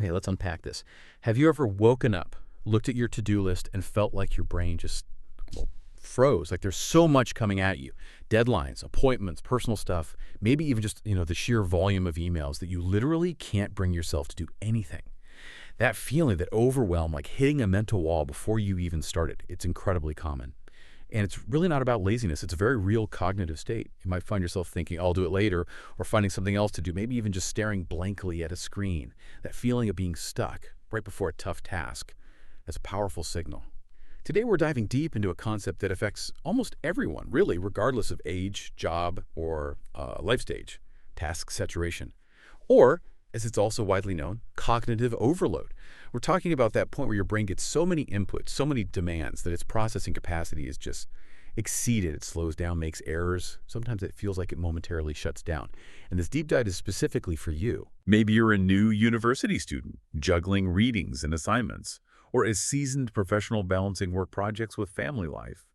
Okay, let's unpack this. Have you ever woken up, looked at your to-do list, and felt like your brain just, well, froze? Like there's so much coming at you. Deadlines, appointments, personal stuff, maybe even just, the sheer volume of emails that you literally can't bring yourself to do anything. That feeling, that overwhelm, like hitting a mental wall before you even started, it's incredibly common. And it's really not about laziness. It's a very real cognitive state. You might find yourself thinking, I'll do it later, or finding something else to do, maybe even just staring blankly at a screen. That feeling of being stuck right before a tough task. That's a powerful signal. Today we're diving deep into a concept that affects almost everyone, really, regardless of age, job, or life stage: task saturation. Or, as it's also widely known, cognitive overload. We're talking about that point where your brain gets so many inputs, so many demands, that its processing capacity is just exceeded. It slows down, makes errors. Sometimes it feels like it momentarily shuts down. And this deep dive is specifically for you. Maybe you're a new university student, juggling readings and assignments, or a seasoned professional balancing work projects with family life.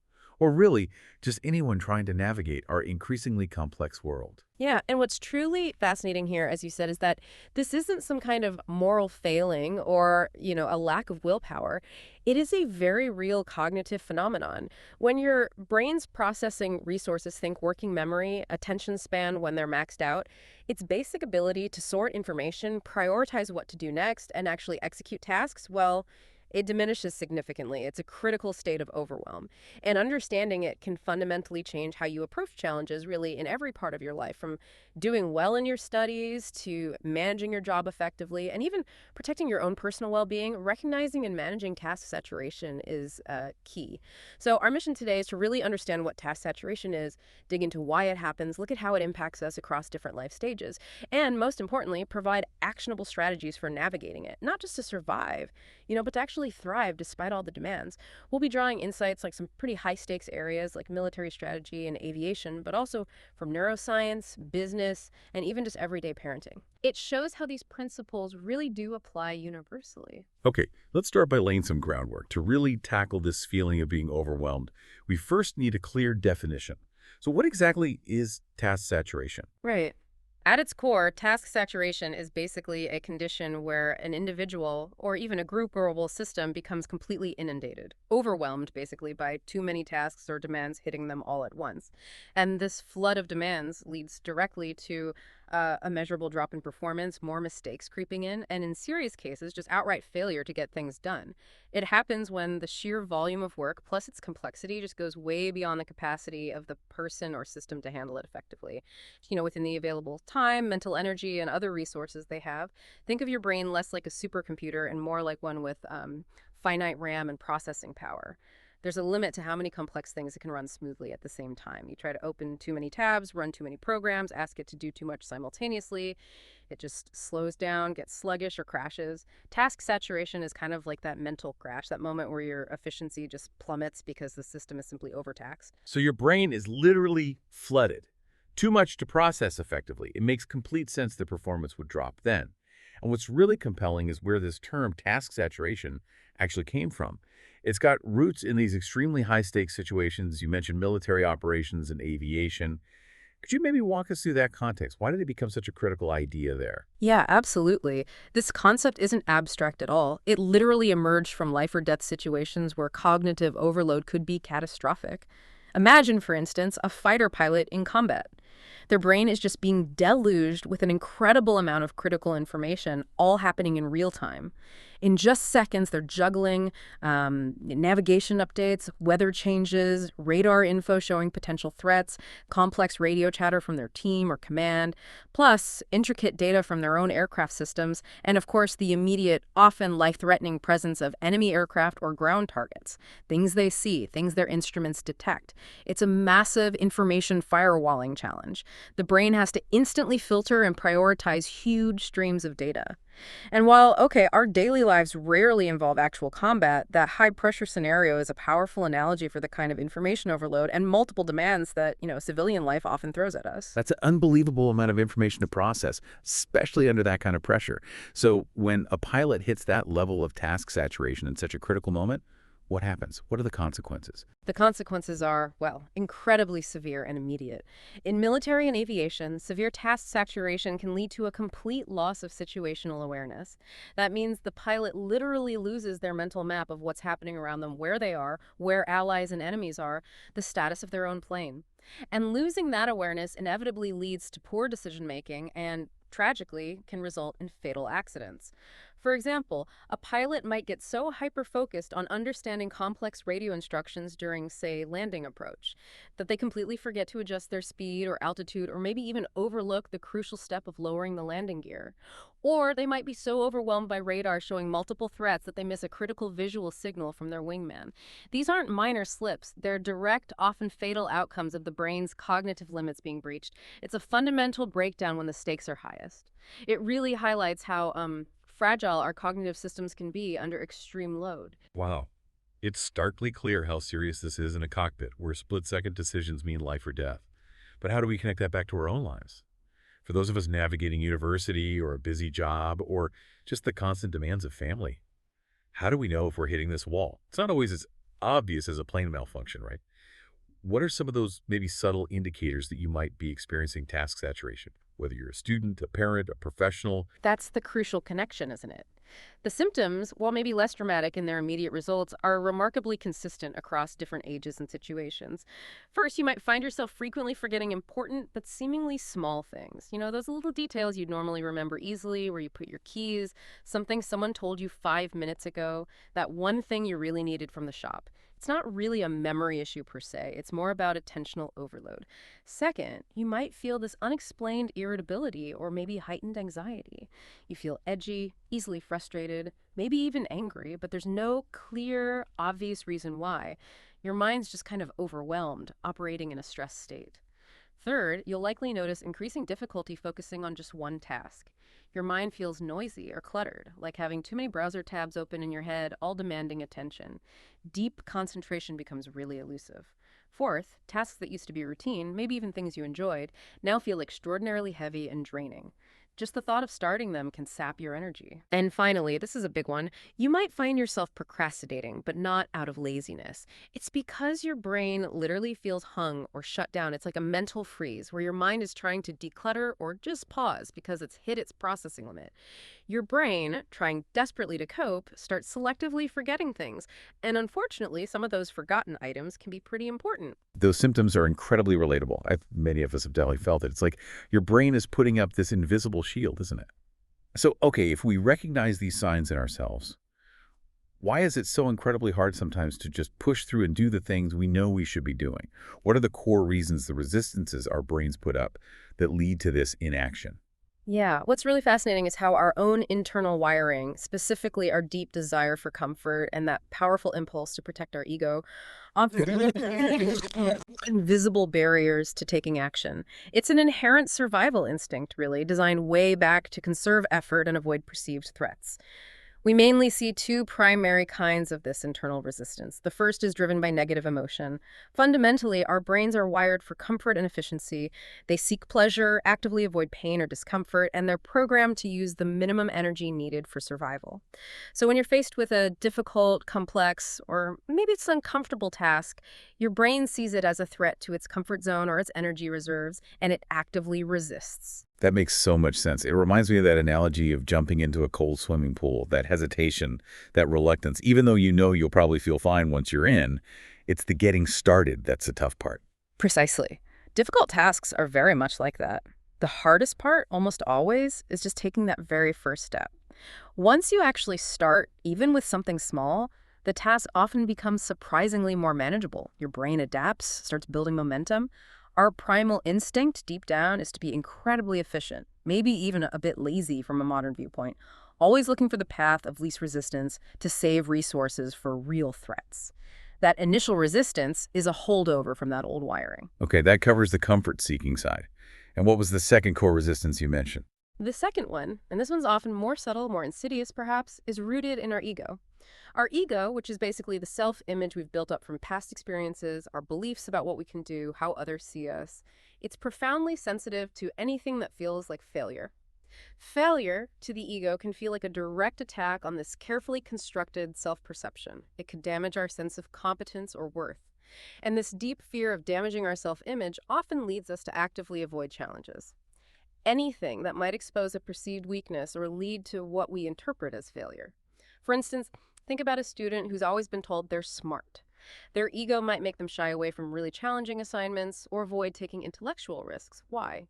Or really, just anyone trying to navigate our increasingly complex world. Yeah, and what's truly fascinating here, as you said, is that this isn't some kind of moral failing or, a lack of willpower. It is a very real cognitive phenomenon. When your brain's processing resources, think working memory, attention span when they're maxed out, its basic ability to sort information, prioritize what to do next, and actually execute tasks, well, it diminishes significantly. It's a critical state of overwhelm. And understanding it can fundamentally change how you approach challenges really in every part of your life, from doing well in your studies to managing your job effectively and even protecting your own personal well-being. Recognizing and managing task saturation is key. So our mission today is to really understand what task saturation is, dig into why it happens, look at how it impacts us across different life stages, and most importantly, provide actionable strategies for navigating it, not just to survive, but to actually thrive despite all the demands. We'll be drawing insights like some pretty high stakes areas like military strategy and aviation, but also from neuroscience, business, and even just everyday parenting. It shows how these principles really do apply universally. Okay, let's start by laying some groundwork. To really tackle this feeling of being overwhelmed, we first need a clear definition. So what exactly is task saturation? Right. At its core, task saturation is basically a condition where an individual or even a group or a whole system becomes completely inundated, overwhelmed basically by too many tasks or demands hitting them all at once. And this flood of demands leads directly to a measurable drop in performance, more mistakes creeping in serious cases, just outright failure to get things done. It happens when the sheer volume of work plus its complexity just goes way beyond the capacity of the person or system to handle it effectively. Within the available time, mental energy, and other resources they have, think of your brain less like a supercomputer and more like one with finite RAM and processing power. There's a limit to how many complex things it can run smoothly at the same time. You try to open too many tabs, run too many programs, ask it to do too much simultaneously. It just slows down, gets sluggish, or crashes. Task saturation is kind of like that mental crash, that moment where your efficiency just plummets because the system is simply overtaxed. So your brain is literally flooded. Too much to process effectively. It makes complete sense that performance would drop then. And what's really compelling is where this term task saturation actually came from. It's got roots in these extremely high-stakes situations. You mentioned military operations and aviation. Could you maybe walk us through that context? Why did it become such a critical idea there? Yeah, absolutely. This concept isn't abstract at all. It literally emerged from life or death situations where cognitive overload could be catastrophic. Imagine, for instance, a fighter pilot in combat. Their brain is just being deluged with an incredible amount of critical information, all happening in real time. In just seconds, they're juggling navigation updates, weather changes, radar info showing potential threats, complex radio chatter from their team or command, plus intricate data from their own aircraft systems, and of course the immediate, often life-threatening presence of enemy aircraft or ground targets, things they see, things their instruments detect. It's a massive information firewalling challenge. The brain has to instantly filter and prioritize huge streams of data. And while, our daily lives rarely involve actual combat, that high-pressure scenario is a powerful analogy for the kind of information overload and multiple demands that, civilian life often throws at us. That's an unbelievable amount of information to process, especially under that kind of pressure. So when a pilot hits that level of task saturation in such a critical moment, What happens? What are the consequences? The consequences are, well, incredibly severe and immediate. In military and aviation, severe task saturation can lead to a complete loss of situational awareness. That means the pilot literally loses their mental map of what's happening around them, where they are, where allies and enemies are, the status of their own plane. And losing that awareness inevitably leads to poor decision-making and, tragically, can result in fatal accidents. For example, a pilot might get so hyper-focused on understanding complex radio instructions during, say, landing approach, that they completely forget to adjust their speed or altitude or maybe even overlook the crucial step of lowering the landing gear. Or they might be so overwhelmed by radar showing multiple threats that they miss a critical visual signal from their wingman. These aren't minor slips. They're direct, often fatal outcomes of the brain's cognitive limits being breached. It's a fundamental breakdown when the stakes are highest. It really highlights how, fragile our cognitive systems can be under extreme load. Wow. It's starkly clear how serious this is in a cockpit, where split-second decisions mean life or death. But how do we connect that back to our own lives? For those of us navigating university or a busy job or just the constant demands of family, how do we know if we're hitting this wall? It's not always as obvious as a plane malfunction, right? What are some of those maybe subtle indicators that you might be experiencing task saturation? Whether you're a student, a parent, a professional. That's the crucial connection, isn't it? The symptoms, while maybe less dramatic in their immediate results, are remarkably consistent across different ages and situations. First, you might find yourself frequently forgetting important but seemingly small things. You know, those little details you'd normally remember easily, where you put your keys, something someone told you 5 minutes ago, that one thing you really needed from the shop. It's not really a memory issue per se. It's more about attentional overload. Second, you might feel this unexplained irritability or maybe heightened anxiety. You feel edgy, easily frustrated, maybe even angry, but there's no clear, obvious reason why. Your mind's just kind of overwhelmed, operating in a stressed state. Third, you'll likely notice increasing difficulty focusing on just one task. Your mind feels noisy or cluttered, like having too many browser tabs open in your head, all demanding attention. Deep concentration becomes really elusive. Fourth, tasks that used to be routine, maybe even things you enjoyed, now feel extraordinarily heavy and draining. Just the thought of starting them can sap your energy. And finally, this is a big one, you might find yourself procrastinating, but not out of laziness. It's because your brain literally feels hung or shut down. It's like a mental freeze where your mind is trying to declutter or just pause because it's hit its processing limit. Your brain, trying desperately to cope, starts selectively forgetting things. And unfortunately, some of those forgotten items can be pretty important. Those symptoms are incredibly relatable. Many of us have definitely felt it. It's like your brain is putting up this invisible shield, isn't it? So, okay, if we recognize these signs in ourselves, why is it so incredibly hard sometimes to just push through and do the things we know we should be doing? What are the core reasons, the resistances our brains put up that lead to this inaction? Yeah, what's really fascinating is how our own internal wiring, specifically our deep desire for comfort and that powerful impulse to protect our ego, often invisible barriers to taking action. It's an inherent survival instinct, really, designed way back to conserve effort and avoid perceived threats. We mainly see two primary kinds of this internal resistance. The first is driven by negative emotion. Fundamentally, our brains are wired for comfort and efficiency. They seek pleasure, actively avoid pain or discomfort, and they're programmed to use the minimum energy needed for survival. So when you're faced with a difficult, complex, or maybe it's uncomfortable task, your brain sees it as a threat to its comfort zone or its energy reserves, and it actively resists. That makes so much sense. It reminds me of that analogy of jumping into a cold swimming pool, that hesitation, that reluctance. Even though you know you'll probably feel fine once you're in, it's the getting started that's the tough part. Precisely. Difficult tasks are very much like that. The hardest part, almost always, is just taking that very first step. Once you actually start, even with something small, the task often becomes surprisingly more manageable. Your brain adapts, starts building momentum. Our primal instinct, deep down, is to be incredibly efficient, maybe even a bit lazy from a modern viewpoint, always looking for the path of least resistance to save resources for real threats. That initial resistance is a holdover from that old wiring. Okay, that covers the comfort-seeking side. And what was the second core resistance you mentioned? The second one, and this one's often more subtle, more insidious perhaps, is rooted in our ego. Our ego, which is basically the self-image we've built up from past experiences, our beliefs about what we can do, how others see us, it's profoundly sensitive to anything that feels like failure. Failure to the ego can feel like a direct attack on this carefully constructed self-perception. It could damage our sense of competence or worth. And this deep fear of damaging our self-image often leads us to actively avoid challenges. Anything that might expose a perceived weakness or lead to what we interpret as failure. For instance, think about a student who's always been told they're smart. Their ego might make them shy away from really challenging assignments or avoid taking intellectual risks. Why?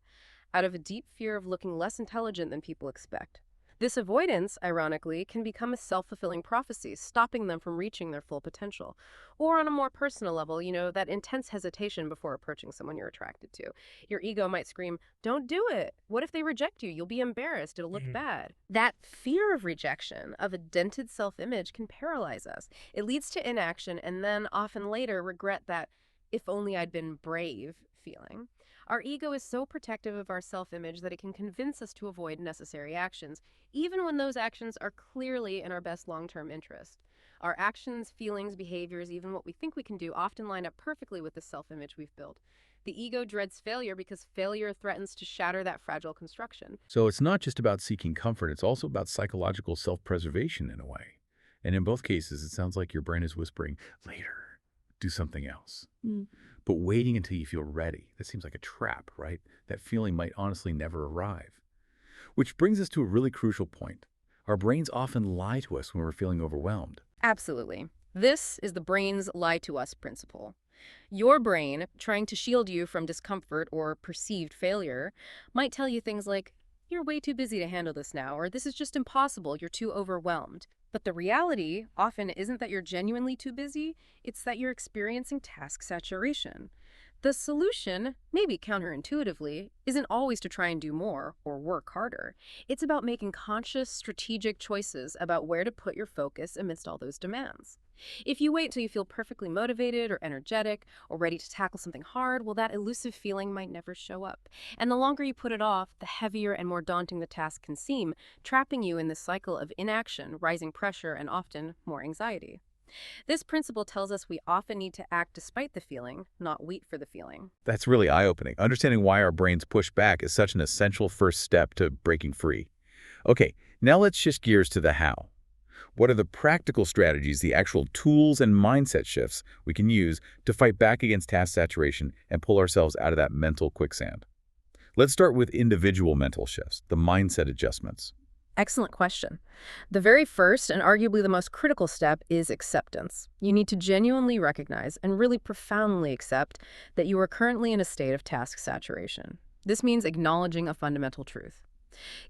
Out of a deep fear of looking less intelligent than people expect. This avoidance, ironically, can become a self-fulfilling prophecy, stopping them from reaching their full potential. Or on a more personal level, that intense hesitation before approaching someone you're attracted to. Your ego might scream, "Don't do it. What if they reject you? You'll be embarrassed. It'll look bad." That fear of rejection, of a dented self-image, can paralyze us. It leads to inaction and then often later regret that "if only I'd been brave" feeling. Our ego is so protective of our self-image that it can convince us to avoid necessary actions, even when those actions are clearly in our best long-term interest. Our actions, feelings, behaviors, even what we think we can do, often line up perfectly with the self-image we've built. The ego dreads failure because failure threatens to shatter that fragile construction. So it's not just about seeking comfort, it's also about psychological self-preservation in a way. And in both cases, it sounds like your brain is whispering, later, do something else. But waiting until you feel ready, that seems like a trap, right? That feeling might honestly never arrive. Which brings us to a really crucial point. Our brains often lie to us when we're feeling overwhelmed. Absolutely. This is the brain's lie to us principle. Your brain, trying to shield you from discomfort or perceived failure, might tell you things like, "You're way too busy to handle this now," or "This is just impossible, you're too overwhelmed." But the reality often isn't that you're genuinely too busy, it's that you're experiencing task saturation. The solution, maybe counterintuitively, isn't always to try and do more or work harder. It's about making conscious, strategic choices about where to put your focus amidst all those demands. If you wait till you feel perfectly motivated or energetic or ready to tackle something hard, well, that elusive feeling might never show up. And the longer you put it off, the heavier and more daunting the task can seem, trapping you in this cycle of inaction, rising pressure, and often more anxiety. This principle tells us we often need to act despite the feeling, not wait for the feeling. That's really eye-opening. Understanding why our brains push back is such an essential first step to breaking free. Okay, now let's shift gears to the how. What are the practical strategies, the actual tools and mindset shifts we can use to fight back against task saturation and pull ourselves out of that mental quicksand? Let's start with individual mental shifts, the mindset adjustments. Excellent question. The very first and arguably the most critical step is acceptance. You need to genuinely recognize and really profoundly accept that you are currently in a state of task saturation. This means acknowledging a fundamental truth.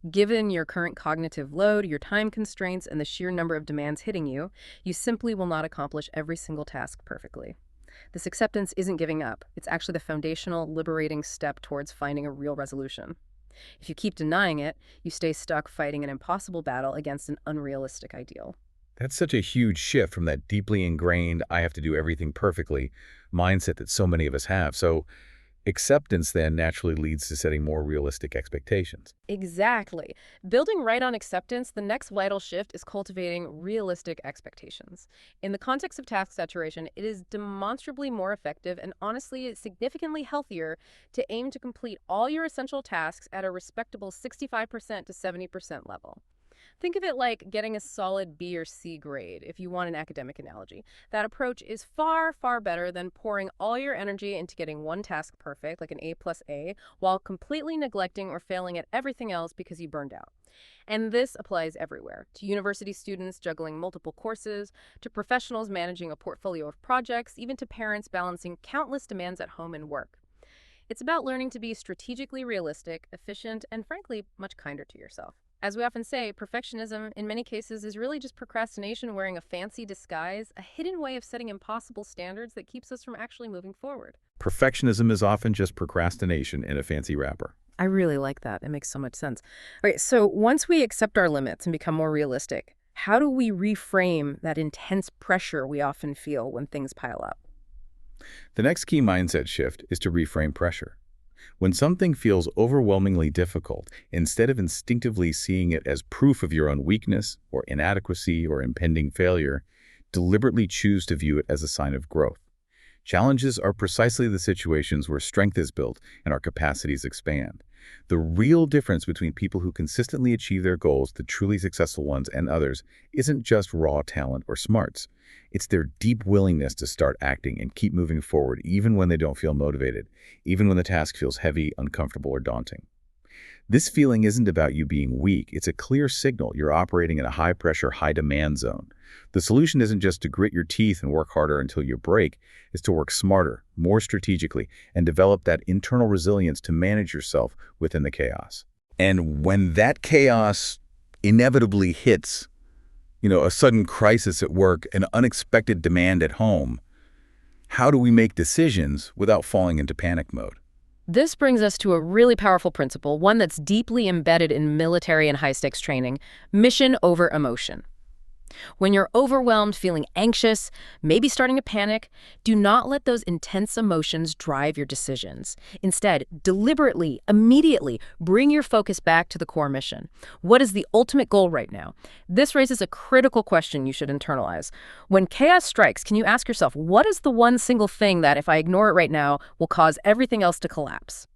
Given your current cognitive load, your time constraints, and the sheer number of demands hitting you, you simply will not accomplish every single task perfectly. This acceptance isn't giving up. It's actually the foundational, liberating step towards finding a real resolution. If you keep denying it, you stay stuck fighting an impossible battle against an unrealistic ideal. That's such a huge shift from that deeply ingrained, I have to do everything perfectly mindset that so many of us have. So acceptance then naturally leads to setting more realistic expectations. Exactly. Building right on acceptance, the next vital shift is cultivating realistic expectations. In the context of task saturation, it is demonstrably more effective and honestly significantly healthier to aim to complete all your essential tasks at a respectable 65% to 70% level. Think of it like getting a solid B or C grade, if you want an academic analogy. That approach is far, far better than pouring all your energy into getting one task perfect, like an A+A, while completely neglecting or failing at everything else because you burned out. And this applies everywhere, to university students juggling multiple courses, to professionals managing a portfolio of projects, even to parents balancing countless demands at home and work. It's about learning to be strategically realistic, efficient, and frankly, much kinder to yourself. As we often say, perfectionism in many cases is really just procrastination wearing a fancy disguise, a hidden way of setting impossible standards that keeps us from actually moving forward. Perfectionism is often just procrastination in a fancy wrapper. I really like that. It makes so much sense. All right, so once we accept our limits and become more realistic, how do we reframe that intense pressure we often feel when things pile up? The next key mindset shift is to reframe pressure. When something feels overwhelmingly difficult, instead of instinctively seeing it as proof of your own weakness or inadequacy or impending failure, deliberately choose to view it as a sign of growth. Challenges are precisely the situations where strength is built and our capacities expand. The real difference between people who consistently achieve their goals, the truly successful ones, and others, isn't just raw talent or smarts. It's their deep willingness to start acting and keep moving forward even when they don't feel motivated, even when the task feels heavy, uncomfortable, or daunting. This feeling isn't about you being weak. It's a clear signal you're operating in a high-pressure, high-demand zone. The solution isn't just to grit your teeth and work harder until you break. It's to work smarter, more strategically, and develop that internal resilience to manage yourself within the chaos. And when that chaos inevitably hits, a sudden crisis at work, an unexpected demand at home, how do we make decisions without falling into panic mode? This brings us to a really powerful principle, one that's deeply embedded in military and high-stakes training: mission over emotion. When you're overwhelmed, feeling anxious, maybe starting to panic, do not let those intense emotions drive your decisions. Instead, deliberately, immediately, bring your focus back to the core mission. What is the ultimate goal right now? This raises a critical question you should internalize. When chaos strikes, can you ask yourself, what is the one single thing that, if I ignore it right now, will cause everything else to collapse?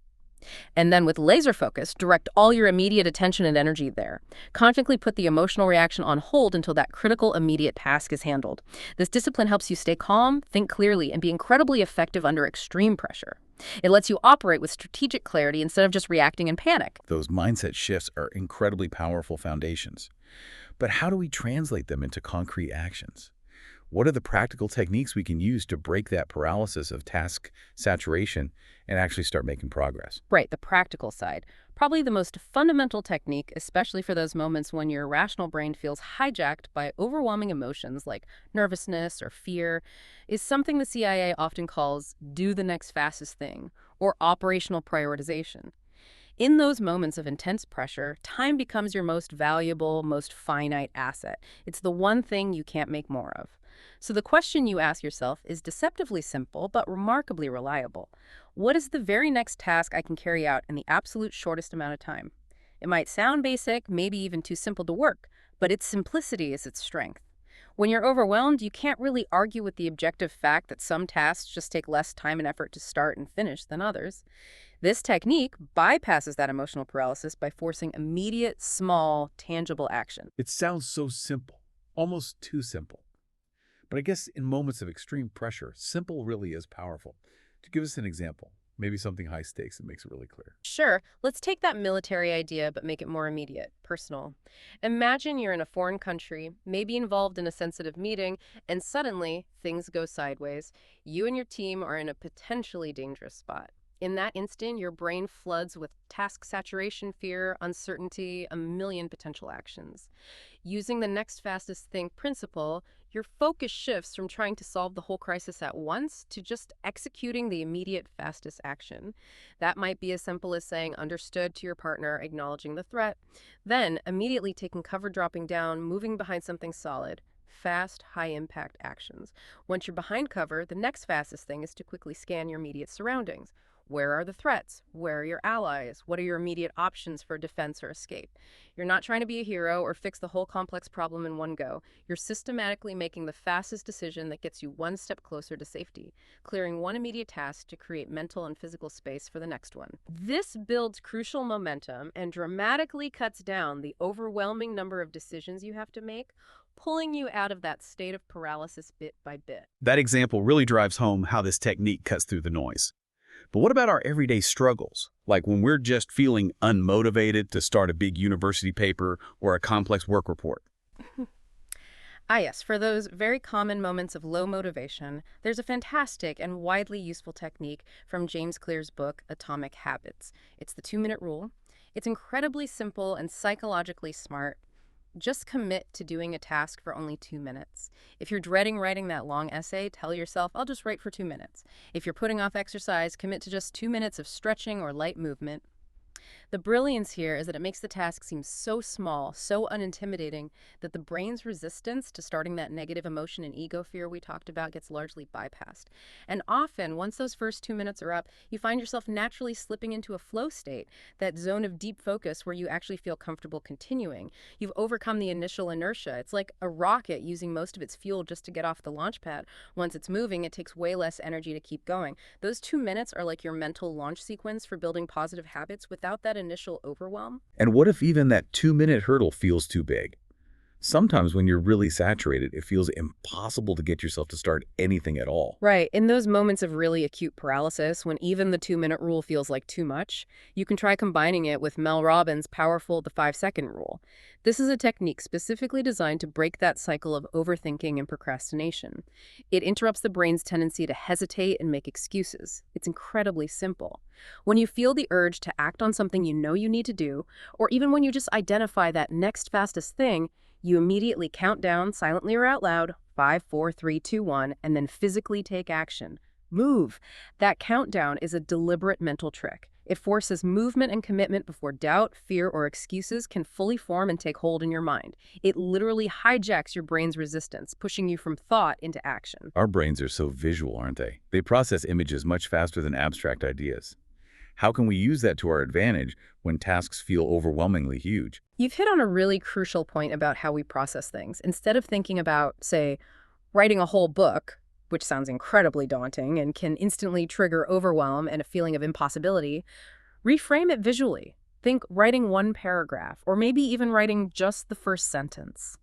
And then with laser focus, direct all your immediate attention and energy there. Consciously put the emotional reaction on hold until that critical immediate task is handled. This discipline helps you stay calm, think clearly, and be incredibly effective under extreme pressure. It lets you operate with strategic clarity instead of just reacting in panic. Those mindset shifts are incredibly powerful foundations. But how do we translate them into concrete actions? What are the practical techniques we can use to break that paralysis of task saturation and actually start making progress? Right, the practical side. Probably the most fundamental technique, especially for those moments when your rational brain feels hijacked by overwhelming emotions like nervousness or fear, is something the CIA often calls do the next fastest thing, or operational prioritization. In those moments of intense pressure, time becomes your most valuable, most finite asset. It's the one thing you can't make more of. So the question you ask yourself is deceptively simple, but remarkably reliable. What is the very next task I can carry out in the absolute shortest amount of time? It might sound basic, maybe even too simple to work, but its simplicity is its strength. When you're overwhelmed, you can't really argue with the objective fact that some tasks just take less time and effort to start and finish than others. This technique bypasses that emotional paralysis by forcing immediate, small, tangible action. It sounds so simple, almost too simple. But I guess in moments of extreme pressure, simple really is powerful. To give us an example, maybe something high stakes that makes it really clear. Sure, let's take that military idea but make it more immediate, personal. Imagine you're in a foreign country, maybe involved in a sensitive meeting, and suddenly things go sideways. You and your team are in a potentially dangerous spot. In that instant, your brain floods with task saturation, fear, uncertainty, a million potential actions. Using the next fastest thing principle, your focus shifts from trying to solve the whole crisis at once to just executing the immediate fastest action. That might be as simple as saying understood to your partner, acknowledging the threat, then immediately taking cover, dropping down, moving behind something solid. Fast, high-impact actions. Once you're behind cover, the next fastest thing is to quickly scan your immediate surroundings. Where are the threats? Where are your allies? What are your immediate options for defense or escape? You're not trying to be a hero or fix the whole complex problem in one go. You're systematically making the fastest decision that gets you one step closer to safety, clearing one immediate task to create mental and physical space for the next one. This builds crucial momentum and dramatically cuts down the overwhelming number of decisions you have to make, pulling you out of that state of paralysis bit by bit. That example really drives home how this technique cuts through the noise. But what about our everyday struggles? Like when we're just feeling unmotivated to start a big university paper or a complex work report? Yes, for those very common moments of low motivation, there's a fantastic and widely useful technique from James Clear's book, Atomic Habits. It's the 2-minute rule. It's incredibly simple and psychologically smart. Just commit to doing a task for only 2 minutes. If you're dreading writing that long essay, tell yourself, I'll just write for 2 minutes. If you're putting off exercise, commit to just 2 minutes of stretching or light movement. The brilliance here is that it makes the task seem so small, so unintimidating, that the brain's resistance to starting that negative emotion and ego fear we talked about gets largely bypassed. And often, once those first 2 minutes are up, you find yourself naturally slipping into a flow state, that zone of deep focus where you actually feel comfortable continuing. You've overcome the initial inertia. It's like a rocket using most of its fuel just to get off the launch pad. Once it's moving, it takes way less energy to keep going. Those 2 minutes are like your mental launch sequence for building positive habits without that initial overwhelm. And what if even that 2-minute hurdle feels too big? Sometimes when you're really saturated, it feels impossible to get yourself to start anything at all. Right. In those moments of really acute paralysis, when even the 2-minute rule feels like too much, you can try combining it with Mel Robbins' powerful the 5-second rule. This is a technique specifically designed to break that cycle of overthinking and procrastination. It interrupts the brain's tendency to hesitate and make excuses. It's incredibly simple. When you feel the urge to act on something you know you need to do, or even when you just identify that next fastest thing, you immediately count down, silently or out loud, 5, 4, 3, 2, 1, and then physically take action. Move. That countdown is a deliberate mental trick. It forces movement and commitment before doubt, fear, or excuses can fully form and take hold in your mind. It literally hijacks your brain's resistance, pushing you from thought into action. Our brains are so visual, aren't they? They process images much faster than abstract ideas. How can we use that to our advantage when tasks feel overwhelmingly huge? You've hit on a really crucial point about how we process things. Instead of thinking about, say, writing a whole book, which sounds incredibly daunting and can instantly trigger overwhelm and a feeling of impossibility, reframe it visually. Think writing one paragraph, or maybe even writing just the first sentence.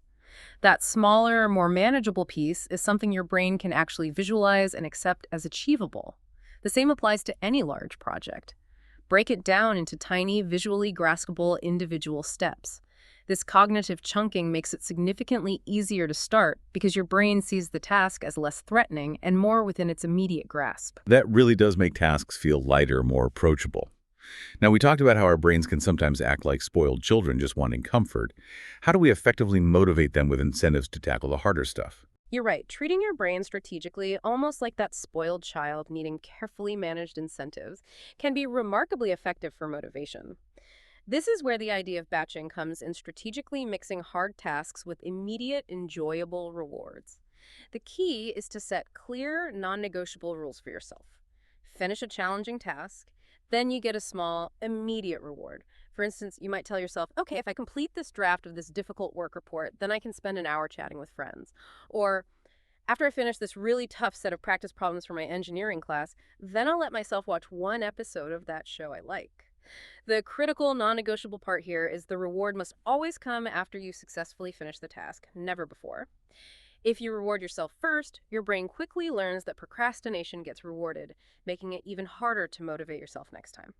That smaller, more manageable piece is something your brain can actually visualize and accept as achievable. The same applies to any large project. Break it down into tiny, visually graspable individual steps. This cognitive chunking makes it significantly easier to start because your brain sees the task as less threatening and more within its immediate grasp. That really does make tasks feel lighter, more approachable. Now, we talked about how our brains can sometimes act like spoiled children just wanting comfort. How do we effectively motivate them with incentives to tackle the harder stuff? You're right. Treating your brain strategically, almost like that spoiled child needing carefully managed incentives, can be remarkably effective for motivation. This is where the idea of batching comes in, strategically mixing hard tasks with immediate, enjoyable rewards. The key is to set clear, non-negotiable rules for yourself. Finish a challenging task, then you get a small, immediate reward. For instance, you might tell yourself, okay, if I complete this draft of this difficult work report, then I can spend an hour chatting with friends. Or, after I finish this really tough set of practice problems for my engineering class, then I'll let myself watch one episode of that show I like. The critical, non-negotiable part here is the reward must always come after you successfully finish the task, never before. If you reward yourself first, your brain quickly learns that procrastination gets rewarded, making it even harder to motivate yourself next time.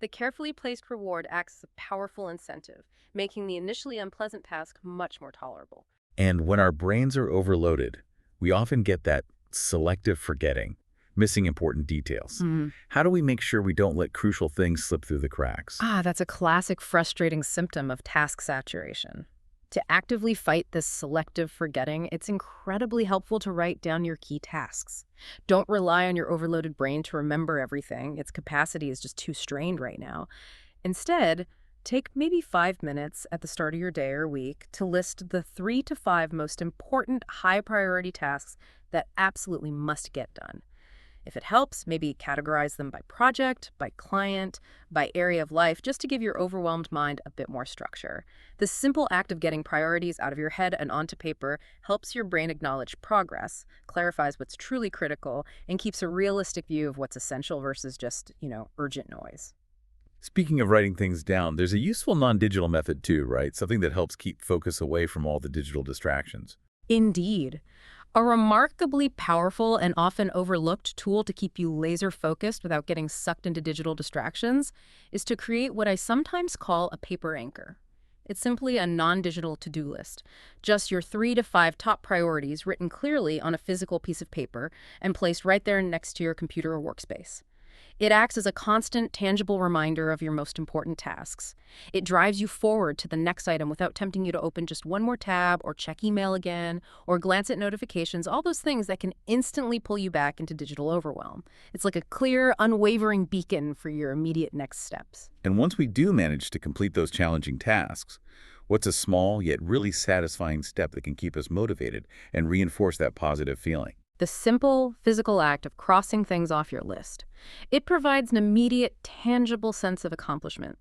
The carefully placed reward acts as a powerful incentive, making the initially unpleasant task much more tolerable. And when our brains are overloaded, we often get that selective forgetting, missing important details. How do we make sure we don't let crucial things slip through the cracks? That's a classic frustrating symptom of task saturation. To actively fight this selective forgetting, it's incredibly helpful to write down your key tasks. Don't rely on your overloaded brain to remember everything. Its capacity is just too strained right now. Instead, take maybe 5 minutes at the start of your day or week to list the 3 to 5 most important high-priority tasks that absolutely must get done. If it helps, maybe categorize them by project, by client, by area of life, just to give your overwhelmed mind a bit more structure. The simple act of getting priorities out of your head and onto paper helps your brain acknowledge progress, clarifies what's truly critical, and keeps a realistic view of what's essential versus just, urgent noise. Speaking of writing things down, there's a useful non-digital method too, right? Something that helps keep focus away from all the digital distractions. Indeed. A remarkably powerful and often overlooked tool to keep you laser-focused without getting sucked into digital distractions is to create what I sometimes call a paper anchor. It's simply a non-digital to-do list, just your 3 to 5 top priorities written clearly on a physical piece of paper and placed right there next to your computer or workspace. It acts as a constant, tangible reminder of your most important tasks. It drives you forward to the next item without tempting you to open just one more tab or check email again or glance at notifications, all those things that can instantly pull you back into digital overwhelm. It's like a clear, unwavering beacon for your immediate next steps. And once we do manage to complete those challenging tasks, what's a small yet really satisfying step that can keep us motivated and reinforce that positive feeling? The simple, physical act of crossing things off your list. It provides an immediate, tangible sense of accomplishment.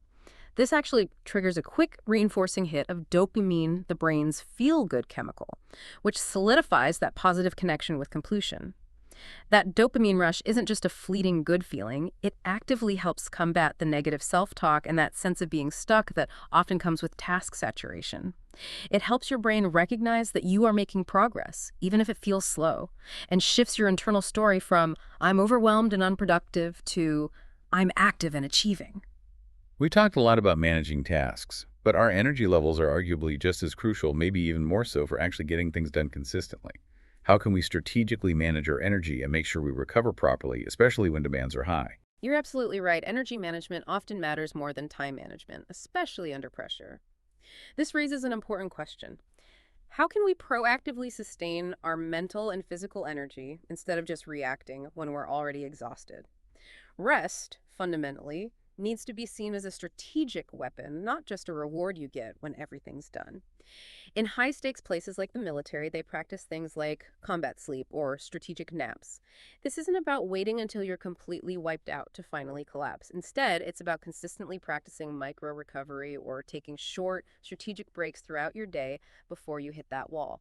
This actually triggers a quick, reinforcing hit of dopamine, the brain's feel-good chemical, which solidifies that positive connection with completion. That dopamine rush isn't just a fleeting good feeling, it actively helps combat the negative self-talk and that sense of being stuck that often comes with task saturation. It helps your brain recognize that you are making progress, even if it feels slow, and shifts your internal story from "I'm overwhelmed and unproductive" to "I'm active and achieving." We talked a lot about managing tasks, but our energy levels are arguably just as crucial, maybe even more so, for actually getting things done consistently. How can we strategically manage our energy and make sure we recover properly, especially when demands are high? You're absolutely right. Energy management often matters more than time management, especially under pressure. This raises an important question. How can we proactively sustain our mental and physical energy instead of just reacting when we're already exhausted? Rest, fundamentally, needs to be seen as a strategic weapon, not just a reward you get when everything's done. In high-stakes places like the military, they practice things like combat sleep or strategic naps. This isn't about waiting until you're completely wiped out to finally collapse. Instead, it's about consistently practicing micro-recovery or taking short, strategic breaks throughout your day before you hit that wall.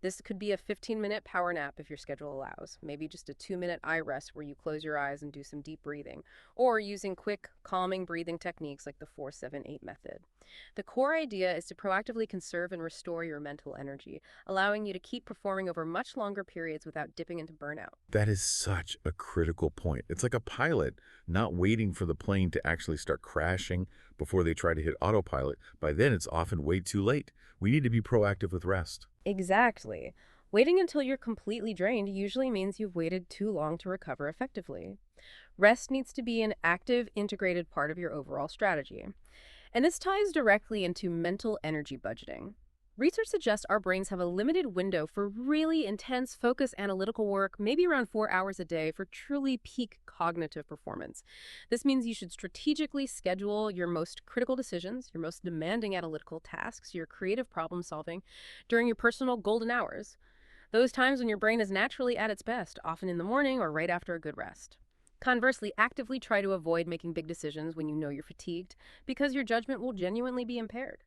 This could be a 15-minute power nap if your schedule allows, maybe just a 2-minute eye rest where you close your eyes and do some deep breathing, or using quick, calming breathing techniques like the 4-7-8 method. The core idea is to proactively conserve and restore your mental energy, allowing you to keep performing over much longer periods without dipping into burnout. That is such a critical point. It's like a pilot not waiting for the plane to actually start crashing before they try to hit autopilot. By then, it's often way too late. We need to be proactive with rest. Exactly. Waiting until you're completely drained usually means you've waited too long to recover effectively. Rest needs to be an active, integrated part of your overall strategy. And this ties directly into mental energy budgeting. Research suggests our brains have a limited window for really intense, focused analytical work, maybe around 4 hours a day for truly peak cognitive performance. This means you should strategically schedule your most critical decisions, your most demanding analytical tasks, your creative problem solving during your personal golden hours. Those times when your brain is naturally at its best, often in the morning or right after a good rest. Conversely, actively try to avoid making big decisions when you know you're fatigued, because your judgment will genuinely be impaired.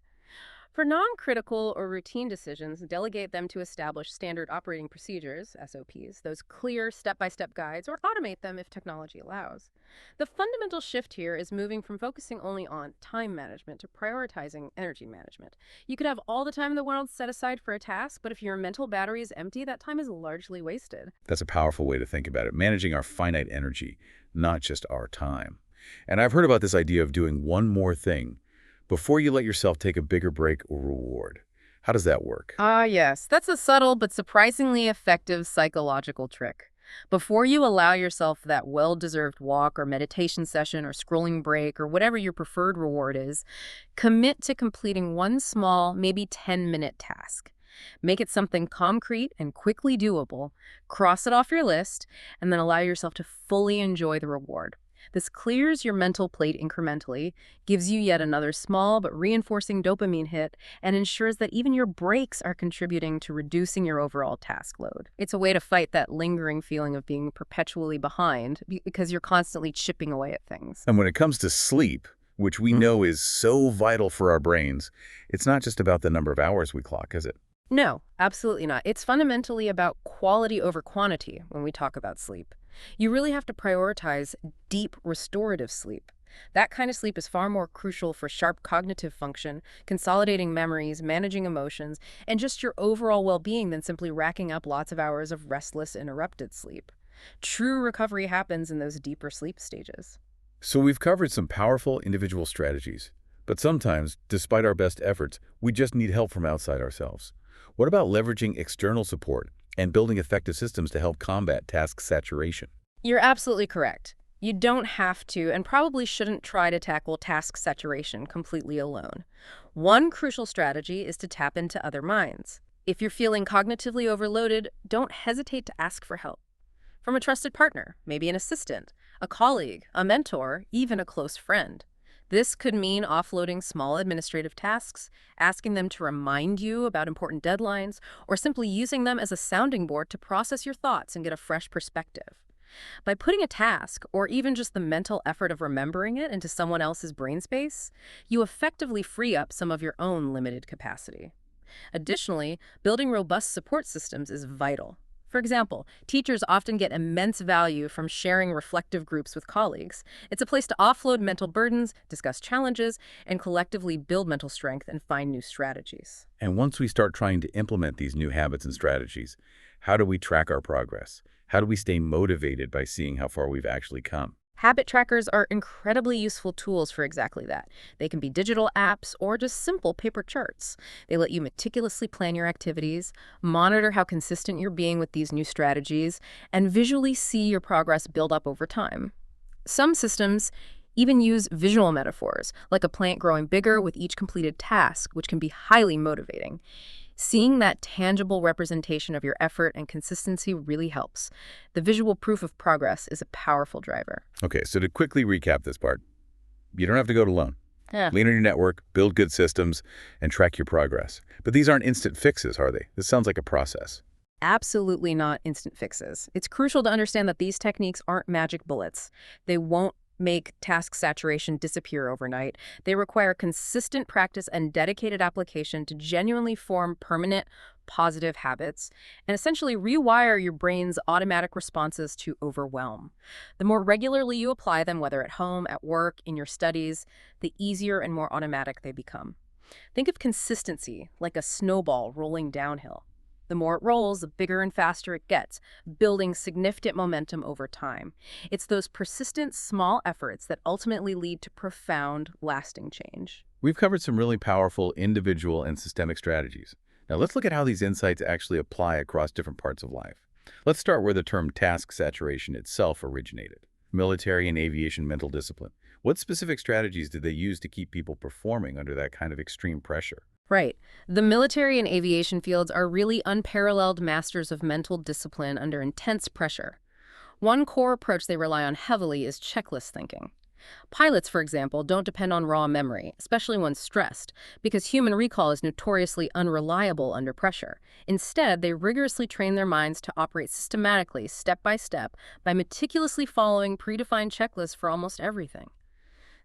For non-critical or routine decisions, delegate them to established standard operating procedures, SOPs, those clear step-by-step guides, or automate them if technology allows. The fundamental shift here is moving from focusing only on time management to prioritizing energy management. You could have all the time in the world set aside for a task, but if your mental battery is empty, that time is largely wasted. That's a powerful way to think about it, managing our finite energy, not just our time. And I've heard about this idea of doing one more thing before you let yourself take a bigger break or reward. How does that work? Yes. That's a subtle but surprisingly effective psychological trick. Before you allow yourself that well-deserved walk or meditation session or scrolling break or whatever your preferred reward is, commit to completing one small, maybe 10-minute task. Make it something concrete and quickly doable, cross it off your list, and then allow yourself to fully enjoy the reward. This clears your mental plate incrementally, gives you yet another small but reinforcing dopamine hit, and ensures that even your breaks are contributing to reducing your overall task load. It's a way to fight that lingering feeling of being perpetually behind because you're constantly chipping away at things. And when it comes to sleep, which we know is so vital for our brains, it's not just about the number of hours we clock, is it? No, absolutely not. It's fundamentally about quality over quantity when we talk about sleep. You really have to prioritize deep restorative sleep. That kind of sleep is far more crucial for sharp cognitive function, consolidating memories, managing emotions, and just your overall well-being than simply racking up lots of hours of restless, interrupted sleep. True recovery happens in those deeper sleep stages. So we've covered some powerful individual strategies, but sometimes, despite our best efforts, we just need help from outside ourselves. What about leveraging external support and building effective systems to help combat task saturation? You're absolutely correct. You don't have to and probably shouldn't try to tackle task saturation completely alone. One crucial strategy is to tap into other minds. If you're feeling cognitively overloaded, don't hesitate to ask for help. From a trusted partner, maybe an assistant, a colleague, a mentor, even a close friend. This could mean offloading small administrative tasks, asking them to remind you about important deadlines, or simply using them as a sounding board to process your thoughts and get a fresh perspective. By putting a task, or even just the mental effort of remembering it, into someone else's brain space, you effectively free up some of your own limited capacity. Additionally, building robust support systems is vital. For example, teachers often get immense value from sharing reflective groups with colleagues. It's a place to offload mental burdens, discuss challenges, and collectively build mental strength and find new strategies. And once we start trying to implement these new habits and strategies, how do we track our progress? How do we stay motivated by seeing how far we've actually come? Habit trackers are incredibly useful tools for exactly that. They can be digital apps or just simple paper charts. They let you meticulously plan your activities, monitor how consistent you're being with these new strategies, and visually see your progress build up over time. Some systems even use visual metaphors, like a plant growing bigger with each completed task, which can be highly motivating. Seeing that tangible representation of your effort and consistency really helps. The visual proof of progress is a powerful driver. Okay, so to quickly recap this part, you don't have to go it alone. Yeah. Lean on your network, build good systems, and track your progress. But these aren't instant fixes, are they? This sounds like a process. Absolutely not instant fixes. It's crucial to understand that these techniques aren't magic bullets. They won't make task saturation disappear overnight. They require consistent practice and dedicated application to genuinely form permanent, positive habits and essentially rewire your brain's automatic responses to overwhelm. The more regularly you apply them, whether at home, at work, in your studies, the easier and more automatic they become. Think of consistency like a snowball rolling downhill. The more it rolls, the bigger and faster it gets, building significant momentum over time. It's those persistent small efforts that ultimately lead to profound, lasting change. We've covered some really powerful individual and systemic strategies. Now let's look at how these insights actually apply across different parts of life. Let's start where the term task saturation itself originated. Military and aviation mental discipline. What specific strategies did they use to keep people performing under that kind of extreme pressure? Right. The military and aviation fields are really unparalleled masters of mental discipline under intense pressure. One core approach they rely on heavily is checklist thinking. Pilots, for example, don't depend on raw memory, especially when stressed, because human recall is notoriously unreliable under pressure. Instead, they rigorously train their minds to operate systematically, step by step, by meticulously following predefined checklists for almost everything.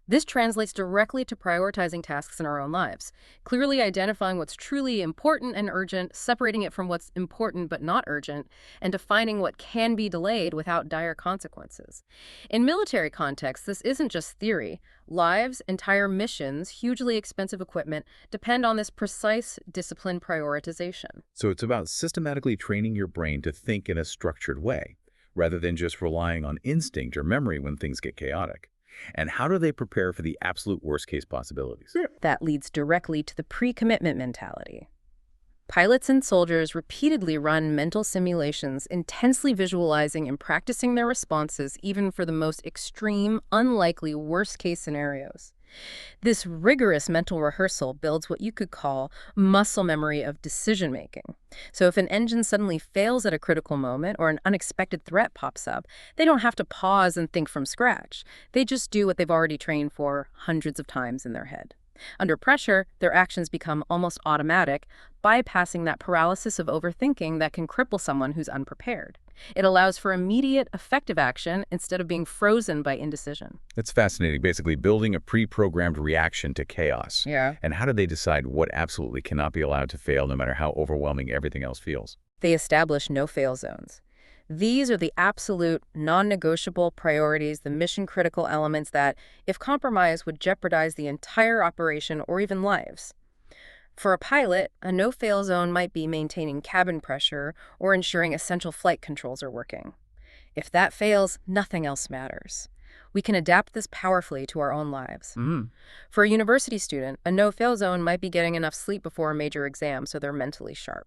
This translates directly to prioritizing tasks in our own lives, clearly identifying what's truly important and urgent, separating it from what's important but not urgent, and defining what can be delayed without dire consequences. In military contexts, this isn't just theory. Lives, entire missions, hugely expensive equipment depend on this precise discipline prioritization. So it's about systematically training your brain to think in a structured way, rather than just relying on instinct or memory when things get chaotic. And how do they prepare for the absolute worst-case possibilities? That leads directly to the pre-commitment mentality. Pilots and soldiers repeatedly run mental simulations, intensely visualizing and practicing their responses even for the most extreme, unlikely, worst-case scenarios. This rigorous mental rehearsal builds what you could call muscle memory of decision-making. So if an engine suddenly fails at a critical moment or an unexpected threat pops up, they don't have to pause and think from scratch. They just do what they've already trained for hundreds of times in their head. Under pressure, their actions become almost automatic, bypassing that paralysis of overthinking that can cripple someone who's unprepared. It allows for immediate, effective action instead of being frozen by indecision. That's fascinating, basically building a pre-programmed reaction to chaos. Yeah. And how do they decide what absolutely cannot be allowed to fail no matter how overwhelming everything else feels? They establish no-fail zones. These are the absolute, non-negotiable priorities, the mission-critical elements that, if compromised, would jeopardize the entire operation or even lives. For a pilot, a no-fail zone might be maintaining cabin pressure or ensuring essential flight controls are working. If that fails, nothing else matters. We can adapt this powerfully to our own lives. For a university student, a no-fail zone might be getting enough sleep before a major exam so they're mentally sharp.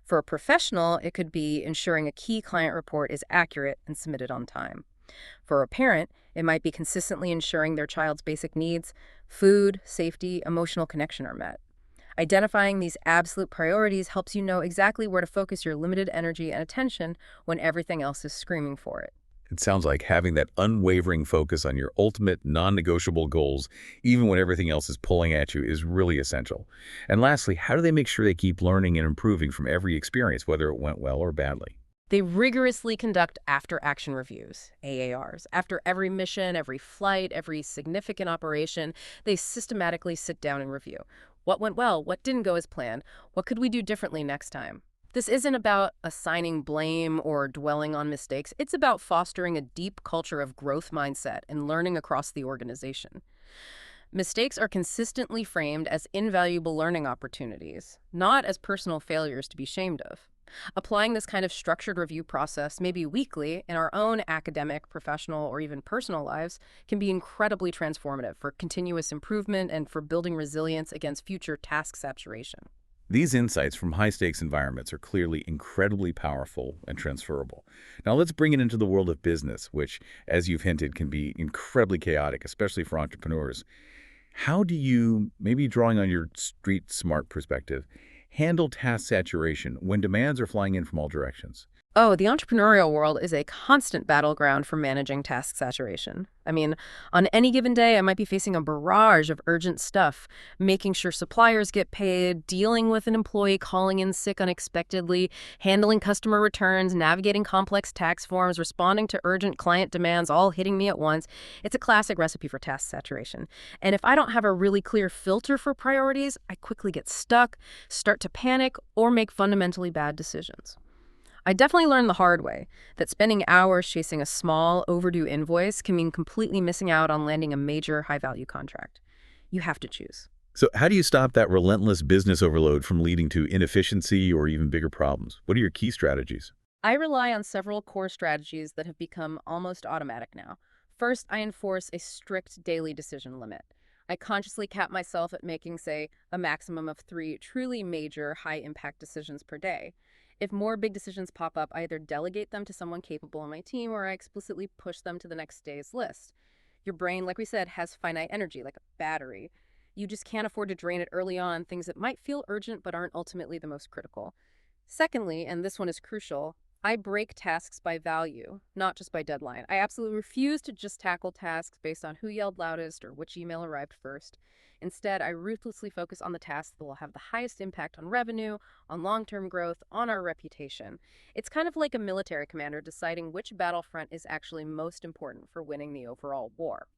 For a professional, it could be ensuring a key client report is accurate and submitted on time. For a parent, it might be consistently ensuring their child's basic needs, food, safety, emotional connection are met. Identifying these absolute priorities helps you know exactly where to focus your limited energy and attention when everything else is screaming for it. It sounds like having that unwavering focus on your ultimate non-negotiable goals, even when everything else is pulling at you, is really essential. And lastly, how do they make sure they keep learning and improving from every experience, whether it went well or badly? They rigorously conduct after-action reviews, AARs. After every mission, every flight, every significant operation, they systematically sit down and review. What went well? What didn't go as planned? What could we do differently next time? This isn't about assigning blame or dwelling on mistakes. It's about fostering a deep culture of growth mindset and learning across the organization. Mistakes are consistently framed as invaluable learning opportunities, not as personal failures to be shamed of. Applying this kind of structured review process, maybe weekly, in our own academic, professional, or even personal lives, can be incredibly transformative for continuous improvement and for building resilience against future task saturation. These insights from high-stakes environments are clearly incredibly powerful and transferable. Now let's bring it into the world of business, which, as you've hinted, can be incredibly chaotic, especially for entrepreneurs. How do you, maybe drawing on your street smart perspective, handle task saturation when demands are flying in from all directions? Oh, the entrepreneurial world is a constant battleground for managing task saturation. I mean, on any given day, I might be facing a barrage of urgent stuff, making sure suppliers get paid, dealing with an employee calling in sick unexpectedly, handling customer returns, navigating complex tax forms, responding to urgent client demands, all hitting me at once. It's a classic recipe for task saturation. And if I don't have a really clear filter for priorities, I quickly get stuck, start to panic, or make fundamentally bad decisions. I definitely learned the hard way that spending hours chasing a small, overdue invoice can mean completely missing out on landing a major, high-value contract. You have to choose. So how do you stop that relentless business overload from leading to inefficiency or even bigger problems? What are your key strategies? I rely on several core strategies that have become almost automatic now. First, I enforce a strict daily decision limit. I consciously cap myself at making, say, a maximum of 3 truly major, high-impact decisions per day. If more big decisions pop up, I either delegate them to someone capable on my team or I explicitly push them to the next day's list. Your brain, like we said, has finite energy, like a battery. You just can't afford to drain it early on things that might feel urgent but aren't ultimately the most critical. Secondly, and this one is crucial, I break tasks by value, not just by deadline. I absolutely refuse to just tackle tasks based on who yelled loudest or which email arrived first. Instead, I ruthlessly focus on the tasks that will have the highest impact on revenue, on long-term growth, on our reputation. It's kind of like a military commander deciding which battlefront is actually most important for winning the overall war.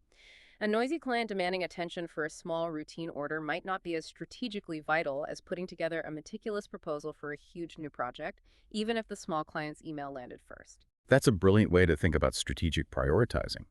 A noisy client demanding attention for a small routine order might not be as strategically vital as putting together a meticulous proposal for a huge new project, even if the small client's email landed first. That's a brilliant way to think about strategic prioritizing.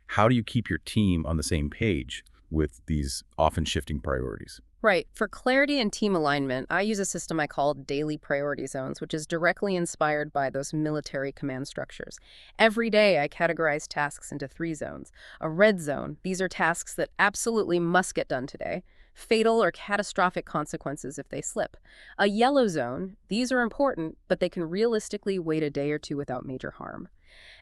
How do you keep your team on the same page with these often shifting priorities? Right. For clarity and team alignment, I use a system I call daily priority zones, which is directly inspired by those military command structures. Every day, I categorize tasks into 3 zones. A red zone, these are tasks that absolutely must get done today. Fatal or catastrophic consequences if they slip. A yellow zone, these are important, but they can realistically wait a day or 2 without major harm.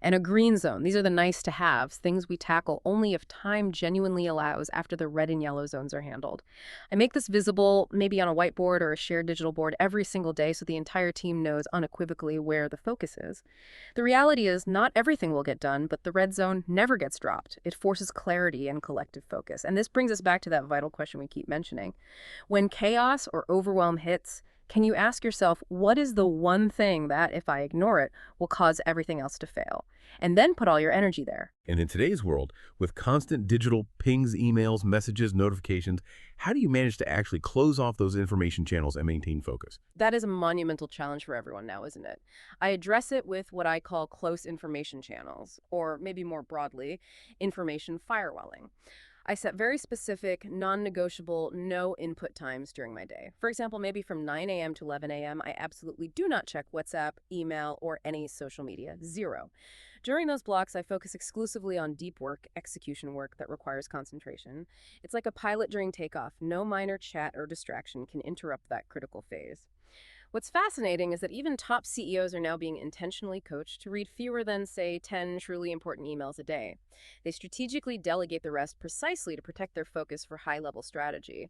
And a green zone, these are the nice-to-haves, things we tackle only if time genuinely allows after the red and yellow zones are handled. I make this visible, maybe on a whiteboard or a shared digital board every single day so the entire team knows unequivocally where the focus is. The reality is not everything will get done, but the red zone never gets dropped. It forces clarity and collective focus. And this brings us back to that vital question we keep mentioning. When chaos or overwhelm hits, can you ask yourself, what is the one thing that, if I ignore it, will cause everything else to fail? And then put all your energy there. And in today's world, with constant digital pings, emails, messages, notifications, how do you manage to actually close off those information channels and maintain focus? That is a monumental challenge for everyone now, isn't it? I address it with what I call close information channels, or maybe more broadly, information firewalling. I set very specific, non-negotiable, no input times during my day. For example, maybe from 9 a.m. to 11 a.m., I absolutely do not check WhatsApp, email, or any social media. 0. During those blocks, I focus exclusively on deep work, execution work that requires concentration. It's like a pilot during takeoff. No minor chat or distraction can interrupt that critical phase. What's fascinating is that even top CEOs are now being intentionally coached to read fewer than, say, 10 truly important emails a day. They strategically delegate the rest precisely to protect their focus for high-level strategy.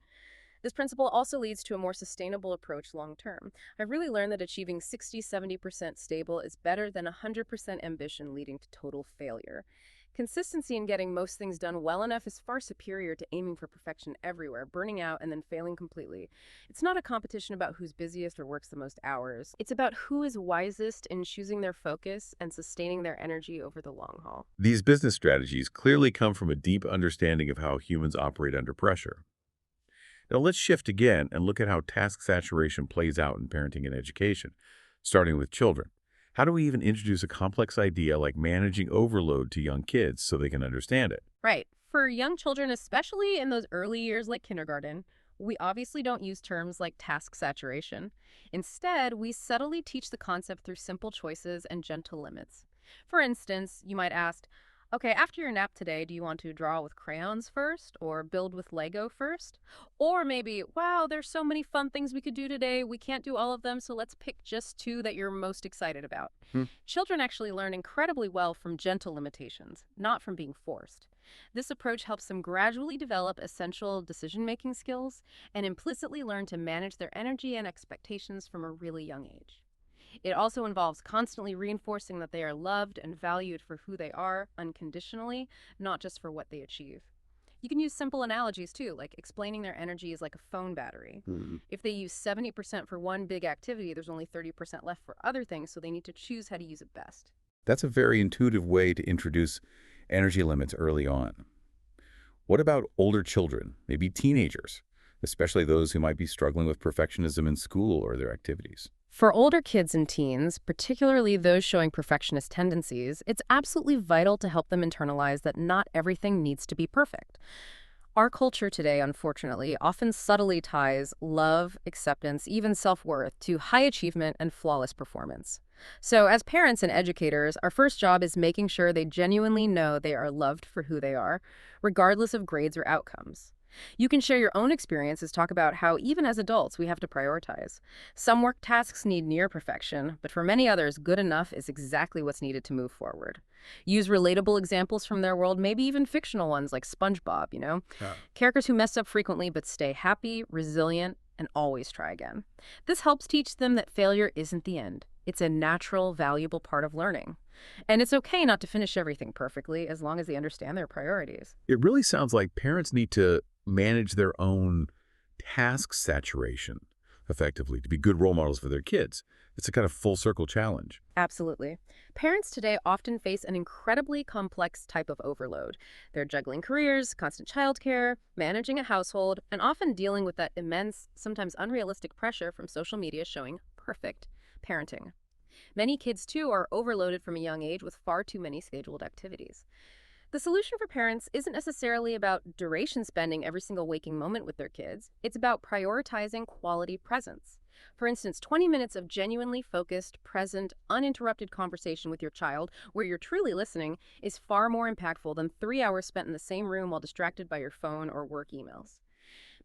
This principle also leads to a more sustainable approach long-term. I've really learned that achieving 60–70% stable is better than 100% ambition leading to total failure. Consistency in getting most things done well enough is far superior to aiming for perfection everywhere, burning out, and then failing completely. It's not a competition about who's busiest or works the most hours. It's about who is wisest in choosing their focus and sustaining their energy over the long haul. These business strategies clearly come from a deep understanding of how humans operate under pressure. Now let's shift again and look at how task saturation plays out in parenting and education, starting with children. How do we even introduce a complex idea like managing overload to young kids so they can understand it? Right. For young children, especially in those early years like kindergarten, we obviously don't use terms like task saturation. Instead, we subtly teach the concept through simple choices and gentle limits. For instance, you might ask, okay, after your nap today, do you want to draw with crayons first or build with Lego first? Or maybe, wow, there's so many fun things we could do today. We can't do all of them, so let's pick just two that you're most excited about. Children actually learn incredibly well from gentle limitations, not from being forced. This approach helps them gradually develop essential decision-making skills and implicitly learn to manage their energy and expectations from a really young age. It also involves constantly reinforcing that they are loved and valued for who they are unconditionally, not just for what they achieve. You can use simple analogies too, like explaining their energy is like a phone battery. If they use 70% for one big activity, there's only 30% left for other things, so they need to choose how to use it best. That's a very intuitive way to introduce energy limits early on. What about older children, maybe teenagers, especially those who might be struggling with perfectionism in school or their activities? For older kids and teens, particularly those showing perfectionist tendencies, it's absolutely vital to help them internalize that not everything needs to be perfect. Our culture today, unfortunately, often subtly ties love, acceptance, even self-worth to high achievement and flawless performance. So as parents and educators, our first job is making sure they genuinely know they are loved for who they are, regardless of grades or outcomes. You can share your own experiences, talk about how even as adults we have to prioritize. Some work tasks need near perfection, but for many others, good enough is exactly what's needed to move forward. Use relatable examples from their world, maybe even fictional ones like SpongeBob, Characters who mess up frequently but stay happy, resilient, and always try again. This helps teach them that failure isn't the end. It's a natural, valuable part of learning. And it's okay not to finish everything perfectly as long as they understand their priorities. It really sounds like parents need to manage their own task saturation effectively to be good role models for their kids. It's a kind of full circle challenge. Absolutely. Parents today often face an incredibly complex type of overload. They're juggling careers, constant childcare, managing a household, and often dealing with that immense, sometimes unrealistic pressure from social media showing perfect parenting. Many kids, too, are overloaded from a young age with far too many scheduled activities. The solution for parents isn't necessarily about duration spending every single waking moment with their kids. It's about prioritizing quality presence. For instance, 20 minutes of genuinely focused, present, uninterrupted conversation with your child where you're truly listening is far more impactful than 3 hours spent in the same room while distracted by your phone or work emails.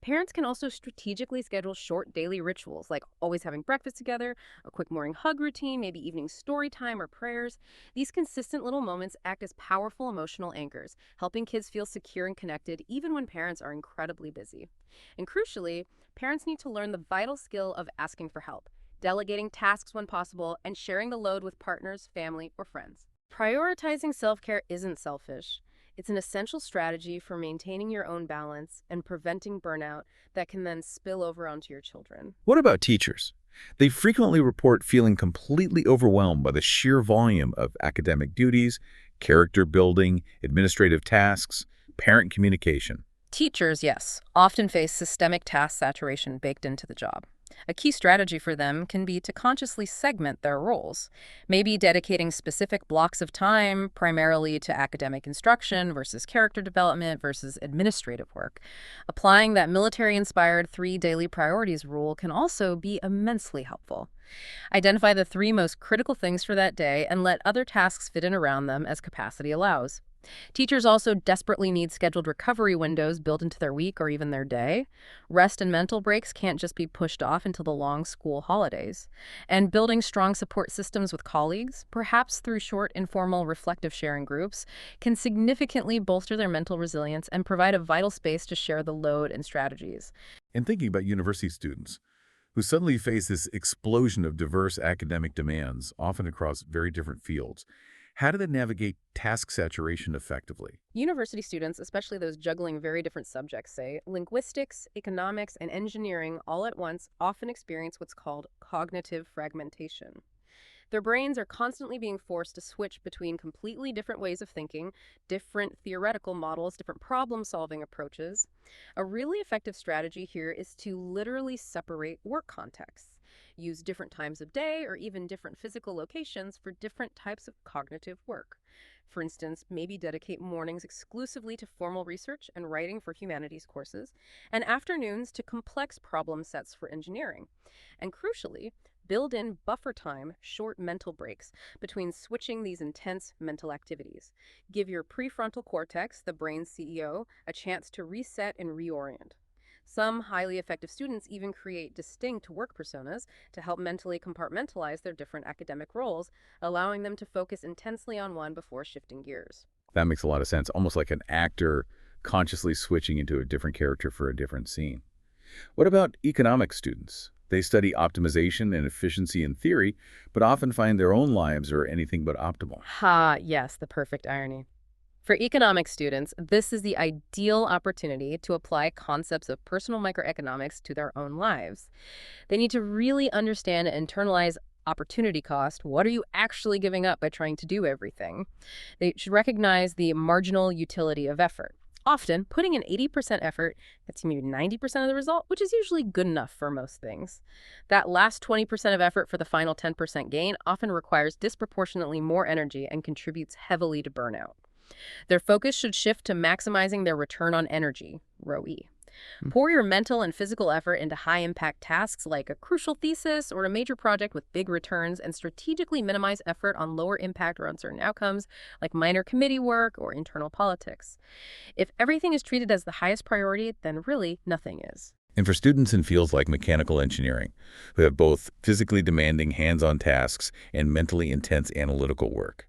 Parents can also strategically schedule short daily rituals, like always having breakfast together, a quick morning hug routine, maybe evening story time or prayers. These consistent little moments act as powerful emotional anchors, helping kids feel secure and connected even when parents are incredibly busy. And crucially, parents need to learn the vital skill of asking for help, delegating tasks when possible, and sharing the load with partners, family, or friends. Prioritizing self-care isn't selfish. It's an essential strategy for maintaining your own balance and preventing burnout that can then spill over onto your children. What about teachers? They frequently report feeling completely overwhelmed by the sheer volume of academic duties, character building, administrative tasks, parent communication. Teachers, yes, often face systemic task saturation baked into the job. A key strategy for them can be to consciously segment their roles, maybe dedicating specific blocks of time primarily to academic instruction versus character development versus administrative work. Applying that military-inspired 3 daily priorities rule can also be immensely helpful. Identify the 3 most critical things for that day and let other tasks fit in around them as capacity allows. Teachers also desperately need scheduled recovery windows built into their week or even their day. Rest and mental breaks can't just be pushed off until the long school holidays. And building strong support systems with colleagues, perhaps through short, informal, reflective sharing groups, can significantly bolster their mental resilience and provide a vital space to share the load and strategies. And thinking about university students who suddenly face this explosion of diverse academic demands, often across very different fields, how do they navigate task saturation effectively? University students, especially those juggling very different subjects, say linguistics, economics, and engineering all at once, often experience what's called cognitive fragmentation. Their brains are constantly being forced to switch between completely different ways of thinking, different theoretical models, different problem-solving approaches. A really effective strategy here is to literally separate work contexts. Use different times of day or even different physical locations for different types of cognitive work. For instance, maybe dedicate mornings exclusively to formal research and writing for humanities courses, and afternoons to complex problem sets for engineering. And crucially, build in buffer time, short mental breaks between switching these intense mental activities. Give your prefrontal cortex, the brain's CEO, a chance to reset and reorient. Some highly effective students even create distinct work personas to help mentally compartmentalize their different academic roles, allowing them to focus intensely on one before shifting gears. That makes a lot of sense, almost like an actor consciously switching into a different character for a different scene. What about economics students? They study optimization and efficiency in theory, but often find their own lives are anything but optimal. Yes, the perfect irony. For economics students, this is the ideal opportunity to apply concepts of personal microeconomics to their own lives. They need to really understand and internalize opportunity cost. What are you actually giving up by trying to do everything? They should recognize the marginal utility of effort. Often, putting in 80% effort gets you 90% of the result, which is usually good enough for most things. That last 20% of effort for the final 10% gain often requires disproportionately more energy and contributes heavily to burnout. Their focus should shift to maximizing their return on energy, ROE. Pour your mental and physical effort into high-impact tasks like a crucial thesis or a major project with big returns, and strategically minimize effort on lower impact or uncertain outcomes like minor committee work or internal politics. If everything is treated as the highest priority, then really nothing is. And for students in fields like mechanical engineering, who have both physically demanding hands-on tasks and mentally intense analytical work,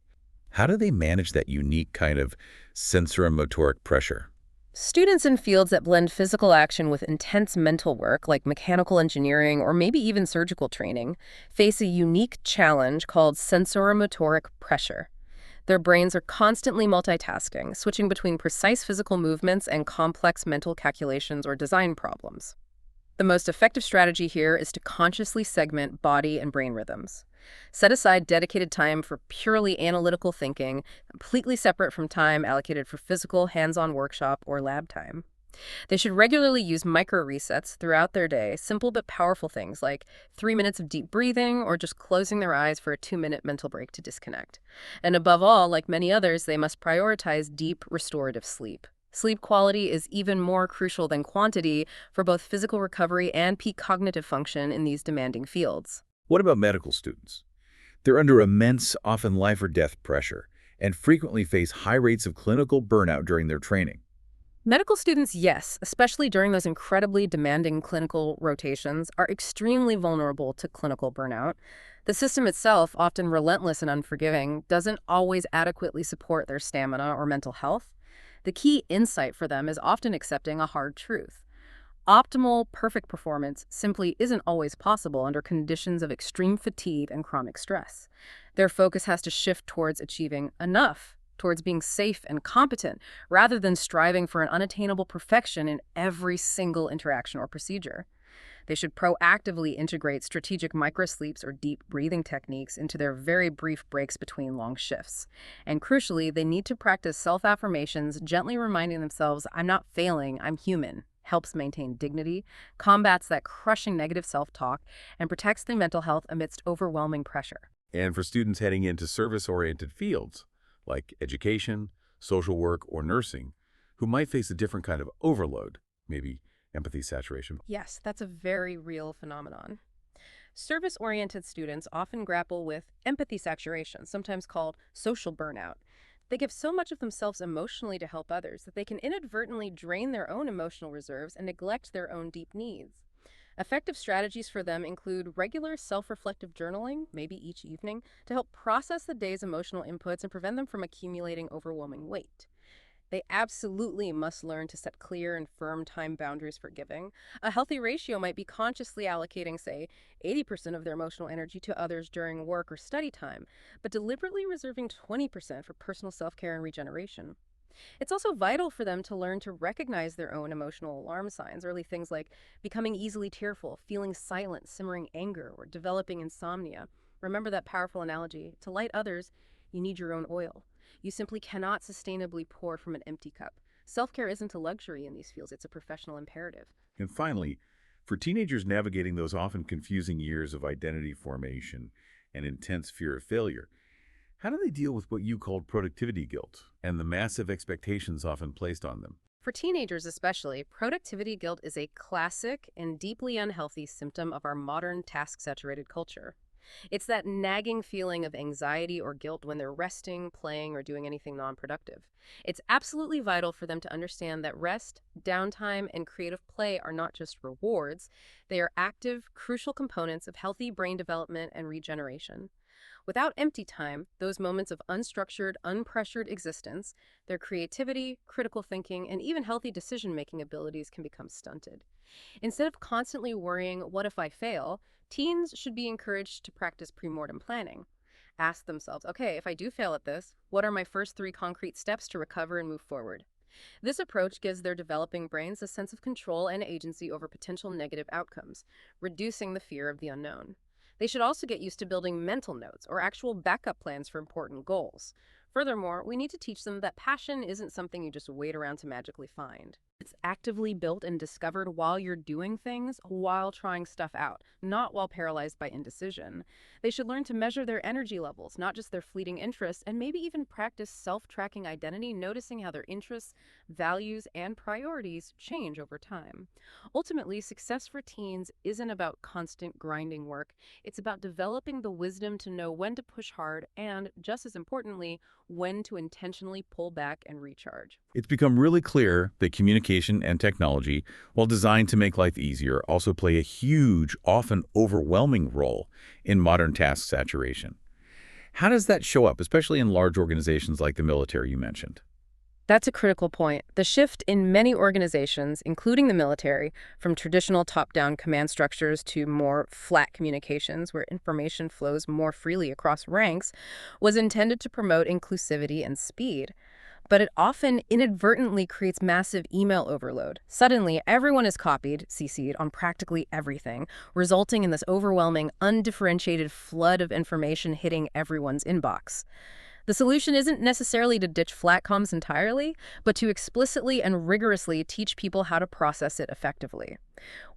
how do they manage that unique kind of sensoromotoric pressure? Students in fields that blend physical action with intense mental work, like mechanical engineering or maybe even surgical training, face a unique challenge called sensoromotoric pressure. Their brains are constantly multitasking, switching between precise physical movements and complex mental calculations or design problems. The most effective strategy here is to consciously segment body and brain rhythms. Set aside dedicated time for purely analytical thinking, completely separate from time allocated for physical, hands-on workshop or lab time. They should regularly use micro-resets throughout their day, simple but powerful things like 3 minutes of deep breathing or just closing their eyes for a 2-minute mental break to disconnect. And above all, like many others, they must prioritize deep, restorative sleep. Sleep quality is even more crucial than quantity for both physical recovery and peak cognitive function in these demanding fields. What about medical students? They're under immense, often life-or-death pressure, and frequently face high rates of clinical burnout during their training. Medical students, yes, especially during those incredibly demanding clinical rotations, are extremely vulnerable to clinical burnout. The system itself, often relentless and unforgiving, doesn't always adequately support their stamina or mental health. The key insight for them is often accepting a hard truth. Optimal, perfect performance simply isn't always possible under conditions of extreme fatigue and chronic stress. Their focus has to shift towards achieving enough, towards being safe and competent, rather than striving for an unattainable perfection in every single interaction or procedure. They should proactively integrate strategic microsleeps or deep breathing techniques into their very brief breaks between long shifts. And crucially, they need to practice self-affirmations, gently reminding themselves, "I'm not failing, I'm human." Helps maintain dignity, combats that crushing negative self-talk, and protects their mental health amidst overwhelming pressure. And for students heading into service-oriented fields, like education, social work, or nursing, who might face a different kind of overload, maybe empathy saturation. Yes, that's a very real phenomenon. Service-oriented students often grapple with empathy saturation, sometimes called social burnout. They give so much of themselves emotionally to help others that they can inadvertently drain their own emotional reserves and neglect their own deep needs. Effective strategies for them include regular self-reflective journaling, maybe each evening, to help process the day's emotional inputs and prevent them from accumulating overwhelming weight. They absolutely must learn to set clear and firm time boundaries for giving. A healthy ratio might be consciously allocating, say, 80% of their emotional energy to others during work or study time, but deliberately reserving 20% for personal self-care and regeneration. It's also vital for them to learn to recognize their own emotional alarm signs, early things like becoming easily tearful, feeling silent, simmering anger, or developing insomnia, Remember that powerful analogy. To light others, you need your own oil. You simply cannot sustainably pour from an empty cup. Self-care isn't a luxury in these fields, it's a professional imperative. And finally, for teenagers navigating those often confusing years of identity formation and intense fear of failure, how do they deal with what you called productivity guilt and the massive expectations often placed on them? For teenagers especially, productivity guilt is a classic and deeply unhealthy symptom of our modern task-saturated culture. It's that nagging feeling of anxiety or guilt when they're resting, playing, or doing anything non-productive. It's absolutely vital for them to understand that rest, downtime, and creative play are not just rewards. They are active, crucial components of healthy brain development and regeneration. Without empty time, those moments of unstructured, unpressured existence, their creativity, critical thinking, and even healthy decision-making abilities can become stunted. Instead of constantly worrying, what if I fail, teens should be encouraged to practice pre-mortem planning. Ask themselves, okay, if I do fail at this, what are my first 3 concrete steps to recover and move forward? This approach gives their developing brains a sense of control and agency over potential negative outcomes, reducing the fear of the unknown. They should also get used to building mental notes or actual backup plans for important goals. Furthermore, we need to teach them that passion isn't something you just wait around to magically find. It's actively built and discovered while you're doing things, while trying stuff out, not while paralyzed by indecision. They should learn to measure their energy levels, not just their fleeting interests, and maybe even practice self-tracking identity, noticing how their interests, values, and priorities change over time. Ultimately, success for teens isn't about constant grinding work. It's about developing the wisdom to know when to push hard and, just as importantly, when to intentionally pull back and recharge. It's become really clear that communication and technology, while designed to make life easier, also play a huge, often overwhelming role in modern task saturation. How does that show up, especially in large organizations like the military you mentioned? That's a critical point. The shift in many organizations, including the military, from traditional top-down command structures to more flat communications where information flows more freely across ranks, was intended to promote inclusivity and speed. But it often inadvertently creates massive email overload. Suddenly, everyone is copied, CC'd on practically everything, resulting in this overwhelming, undifferentiated flood of information hitting everyone's inbox. The solution isn't necessarily to ditch flat comms entirely, but to explicitly and rigorously teach people how to process it effectively.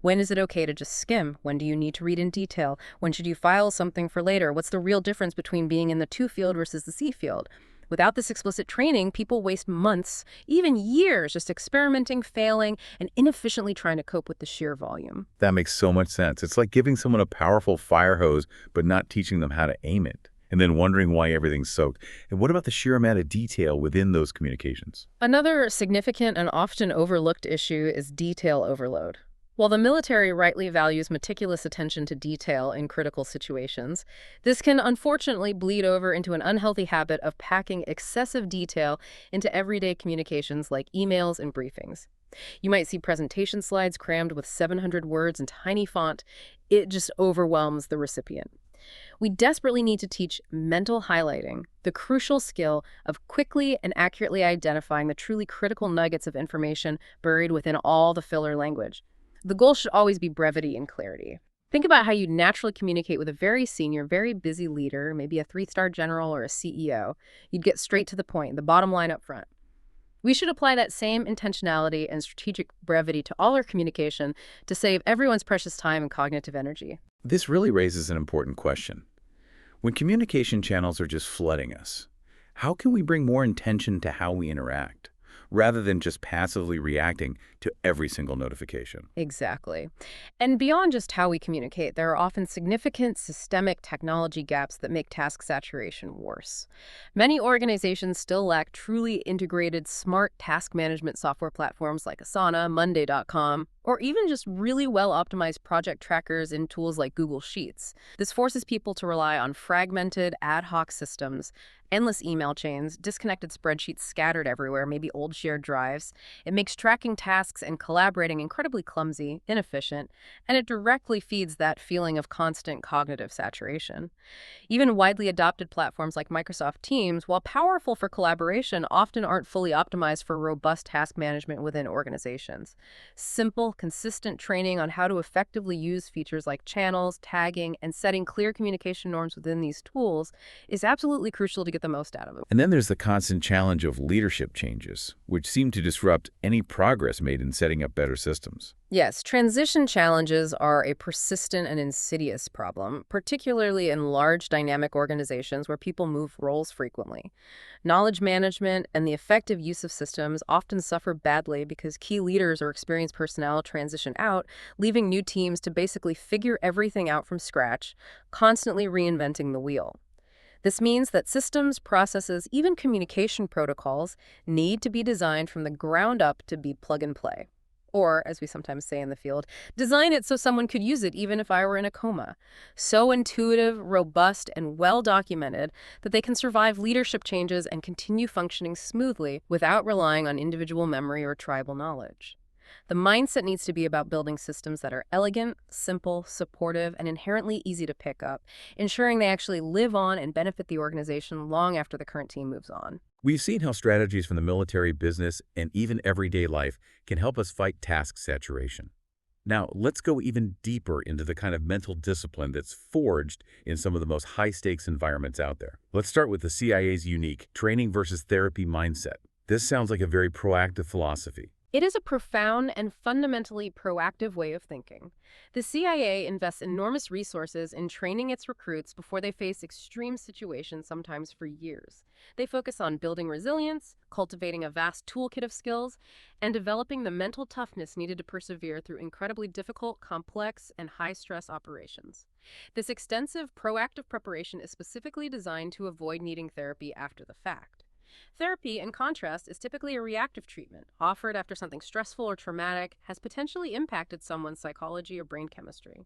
When is it okay to just skim? When do you need to read in detail? When should you file something for later? What's the real difference between being in the to field versus the C field? Without this explicit training, people waste months, even years, just experimenting, failing, and inefficiently trying to cope with the sheer volume. That makes so much sense. It's like giving someone a powerful fire hose, but not teaching them how to aim it, and then wondering why everything's soaked. And what about the sheer amount of detail within those communications? Another significant and often overlooked issue is detail overload. While the military rightly values meticulous attention to detail in critical situations, this can unfortunately bleed over into an unhealthy habit of packing excessive detail into everyday communications like emails and briefings. You might see presentation slides crammed with 700 words in tiny font. It just overwhelms the recipient. We desperately need to teach mental highlighting, the crucial skill of quickly and accurately identifying the truly critical nuggets of information buried within all the filler language. The goal should always be brevity and clarity. Think about how you naturally communicate with a very senior, very busy leader, maybe a 3-star general or a CEO. You'd get straight to the point, the bottom line up front. We should apply that same intentionality and strategic brevity to all our communication to save everyone's precious time and cognitive energy. This really raises an important question. When communication channels are just flooding us, how can we bring more intention to how we interact, rather than just passively reacting to every single notification? Exactly. And beyond just how we communicate, there are often significant systemic technology gaps that make task saturation worse. Many organizations still lack truly integrated smart task management software platforms like Asana, Monday.com, or even just really well-optimized project trackers in tools like Google Sheets. This forces people to rely on fragmented, ad hoc systems, endless email chains, disconnected spreadsheets scattered everywhere, maybe old shared drives. It makes tracking tasks and collaborating incredibly clumsy, inefficient, and it directly feeds that feeling of constant cognitive saturation. Even widely adopted platforms like Microsoft Teams, while powerful for collaboration, often aren't fully optimized for robust task management within organizations. Simple, consistent training on how to effectively use features like channels, tagging, and setting clear communication norms within these tools is absolutely crucial to get the most out of it. And then there's the constant challenge of leadership changes, which seem to disrupt any progress made in setting up better systems. Yes, transition challenges are a persistent and insidious problem, particularly in large dynamic organizations where people move roles frequently. Knowledge management and the effective use of systems often suffer badly because key leaders or experienced personnel transition out, leaving new teams to basically figure everything out from scratch, constantly reinventing the wheel. This means that systems, processes, even communication protocols need to be designed from the ground up to be plug and play. Or, as we sometimes say in the field, design it so someone could use it even if I were in a coma. So intuitive, robust, and well-documented that they can survive leadership changes and continue functioning smoothly without relying on individual memory or tribal knowledge. The mindset needs to be about building systems that are elegant, simple, supportive, and inherently easy to pick up, ensuring they actually live on and benefit the organization long after the current team moves on. We've seen how strategies from the military, business, and even everyday life can help us fight task saturation. Now, let's go even deeper into the kind of mental discipline that's forged in some of the most high-stakes environments out there. Let's start with the CIA's unique training versus therapy mindset. This sounds like a very proactive philosophy. It is a profound and fundamentally proactive way of thinking. The CIA invests enormous resources in training its recruits before they face extreme situations, sometimes for years. They focus on building resilience, cultivating a vast toolkit of skills, and developing the mental toughness needed to persevere through incredibly difficult, complex, and high-stress operations. This extensive, proactive preparation is specifically designed to avoid needing therapy after the fact. Therapy, in contrast, is typically a reactive treatment, offered after something stressful or traumatic has potentially impacted someone's psychology or brain chemistry.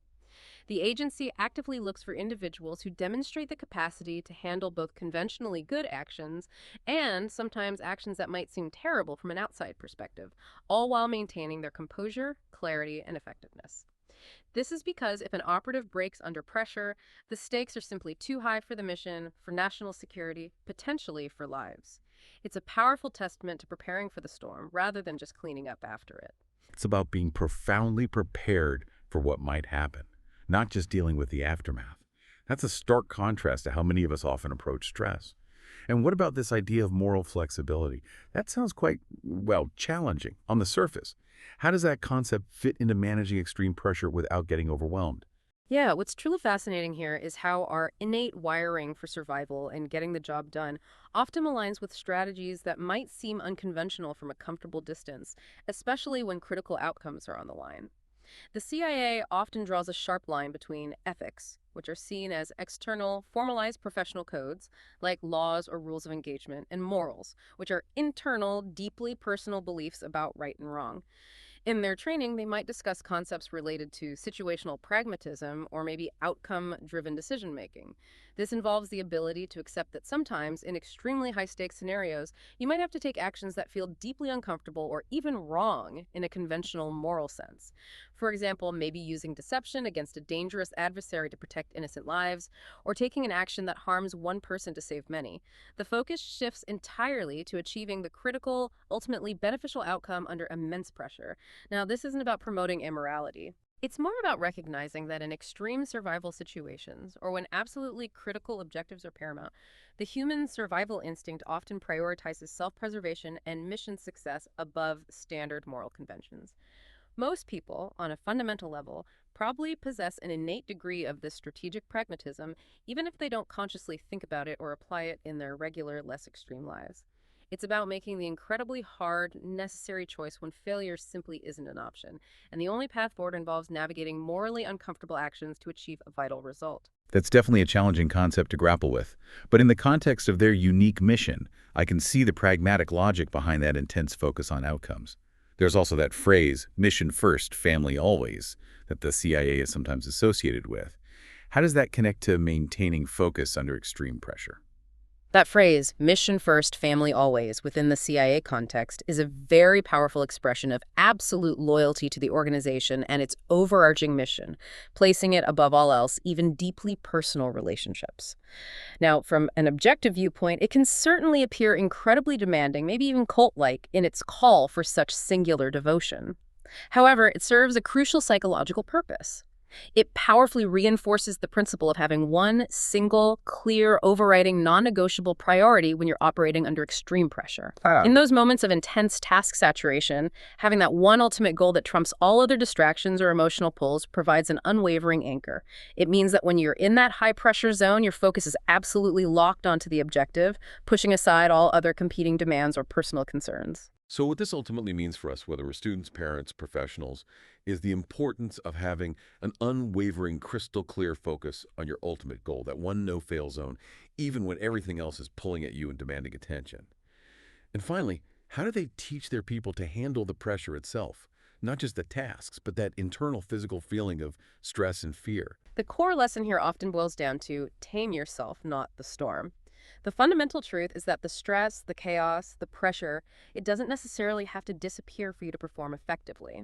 The agency actively looks for individuals who demonstrate the capacity to handle both conventionally good actions and sometimes actions that might seem terrible from an outside perspective, all while maintaining their composure, clarity, and effectiveness. This is because if an operative breaks under pressure, the stakes are simply too high for the mission, for national security, potentially for lives. It's a powerful testament to preparing for the storm rather than just cleaning up after it. It's about being profoundly prepared for what might happen, not just dealing with the aftermath. That's a stark contrast to how many of us often approach stress. And what about this idea of moral flexibility? That sounds quite, well, challenging on the surface. How does that concept fit into managing extreme pressure without getting overwhelmed? Yeah, what's truly fascinating here is how our innate wiring for survival and getting the job done often aligns with strategies that might seem unconventional from a comfortable distance, especially when critical outcomes are on the line. The CIA often draws a sharp line between ethics, which are seen as external, formalized professional codes, like laws or rules of engagement, and morals, which are internal, deeply personal beliefs about right and wrong. In their training, they might discuss concepts related to situational pragmatism or maybe outcome-driven decision-making. This involves the ability to accept that sometimes, in extremely high-stakes scenarios, you might have to take actions that feel deeply uncomfortable or even wrong in a conventional moral sense. For example, maybe using deception against a dangerous adversary to protect innocent lives, or taking an action that harms one person to save many. The focus shifts entirely to achieving the critical, ultimately beneficial outcome under immense pressure. Now, this isn't about promoting immorality. It's more about recognizing that in extreme survival situations, or when absolutely critical objectives are paramount, the human survival instinct often prioritizes self-preservation and mission success above standard moral conventions. Most people, on a fundamental level, probably possess an innate degree of this strategic pragmatism, even if they don't consciously think about it or apply it in their regular, less extreme lives. It's about making the incredibly hard, necessary choice when failure simply isn't an option, and the only path forward involves navigating morally uncomfortable actions to achieve a vital result. That's definitely a challenging concept to grapple with. But in the context of their unique mission, I can see the pragmatic logic behind that intense focus on outcomes. There's also that phrase, mission first, family always, that the CIA is sometimes associated with. How does that connect to maintaining focus under extreme pressure? That phrase, mission first, family always, within the CIA context, is a very powerful expression of absolute loyalty to the organization and its overarching mission, placing it above all else, even deeply personal relationships. Now, from an objective viewpoint, it can certainly appear incredibly demanding, maybe even cult-like, in its call for such singular devotion. However, it serves a crucial psychological purpose. It powerfully reinforces the principle of having one single, clear, overriding, non-negotiable priority when you're operating under extreme pressure. In those moments of intense task saturation, having that one ultimate goal that trumps all other distractions or emotional pulls provides an unwavering anchor. It means that when you're in that high-pressure zone, your focus is absolutely locked onto the objective, pushing aside all other competing demands or personal concerns. So what this ultimately means for us, whether we're students, parents, professionals, is the importance of having an unwavering, crystal clear focus on your ultimate goal, that one no-fail zone, even when everything else is pulling at you and demanding attention. And finally, how do they teach their people to handle the pressure itself? Not just the tasks, but that internal physical feeling of stress and fear. The core lesson here often boils down to tame yourself, not the storm. The fundamental truth is that the stress, the chaos, the pressure, it doesn't necessarily have to disappear for you to perform effectively.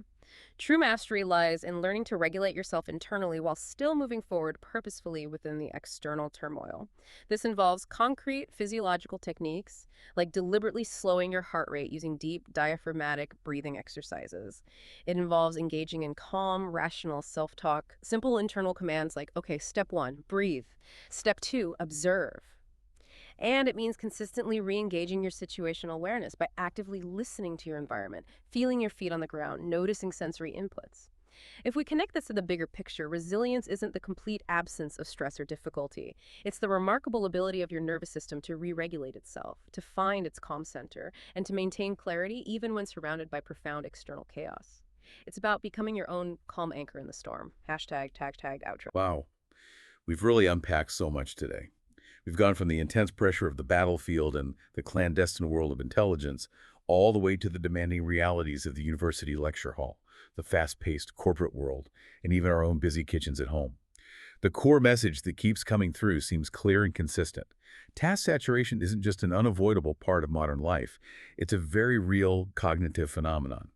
True mastery lies in learning to regulate yourself internally while still moving forward purposefully within the external turmoil. This involves concrete physiological techniques, like deliberately slowing your heart rate using deep diaphragmatic breathing exercises. It involves engaging in calm, rational self-talk, simple internal commands like, okay, step 1, breathe. Step 2, observe. And it means consistently re-engaging your situational awareness by actively listening to your environment, feeling your feet on the ground, noticing sensory inputs. If we connect this to the bigger picture, resilience isn't the complete absence of stress or difficulty. It's the remarkable ability of your nervous system to re-regulate itself, to find its calm center, and to maintain clarity even when surrounded by profound external chaos. It's about becoming your own calm anchor in the storm. Hashtag, tag, outro. Wow. We've really unpacked so much today. We've gone from the intense pressure of the battlefield and the clandestine world of intelligence all the way to the demanding realities of the university lecture hall, the fast-paced corporate world, and even our own busy kitchens at home. The core message that keeps coming through seems clear and consistent. Task saturation isn't just an unavoidable part of modern life. It's a very real cognitive phenomenon.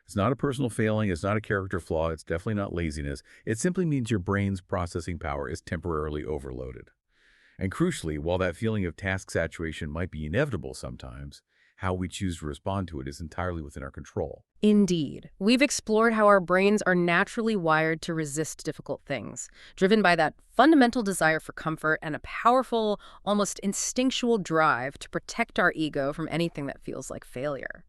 It's not a personal failing, it's not a character flaw, it's definitely not laziness. It simply means your brain's processing power is temporarily overloaded. And crucially, while that feeling of task saturation might be inevitable sometimes, how we choose to respond to it is entirely within our control. Indeed. We've explored how our brains are naturally wired to resist difficult things, driven by that fundamental desire for comfort and a powerful, almost instinctual drive to protect our ego from anything that feels like failure.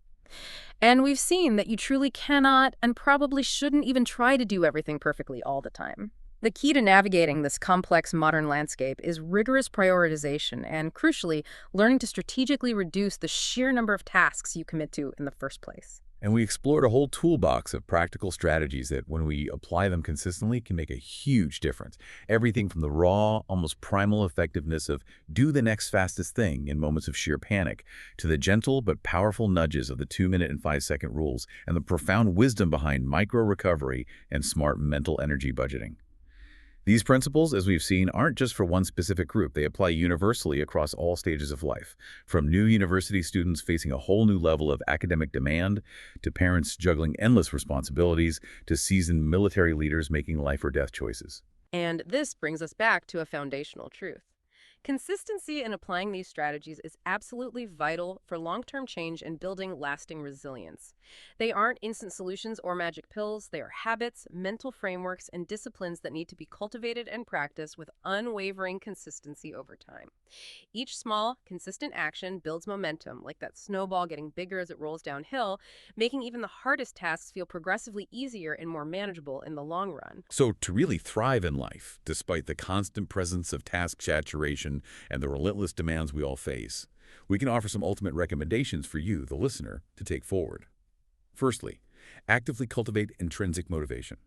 And we've seen that you truly cannot and probably shouldn't even try to do everything perfectly all the time. The key to navigating this complex modern landscape is rigorous prioritization and, crucially, learning to strategically reduce the sheer number of tasks you commit to in the first place. And we explored a whole toolbox of practical strategies that, when we apply them consistently, can make a huge difference. Everything from the raw, almost primal effectiveness of do the next fastest thing in moments of sheer panic, to the gentle but powerful nudges of the 2-minute and 5-second rules, and the profound wisdom behind micro-recovery and smart mental energy budgeting. These principles, as we've seen, aren't just for one specific group. They apply universally across all stages of life, from new university students facing a whole new level of academic demand, to parents juggling endless responsibilities, to seasoned military leaders making life or death choices. And this brings us back to a foundational truth. Consistency in applying these strategies is absolutely vital for long-term change and building lasting resilience. They aren't instant solutions or magic pills. They are habits, mental frameworks, and disciplines that need to be cultivated and practiced with unwavering consistency over time. Each small, consistent action builds momentum, like that snowball getting bigger as it rolls downhill, making even the hardest tasks feel progressively easier and more manageable in the long run. So to really thrive in life, despite the constant presence of task saturation and the relentless demands we all face, we can offer some ultimate recommendations for you, the listener, to take forward. Firstly, actively cultivate intrinsic motivation.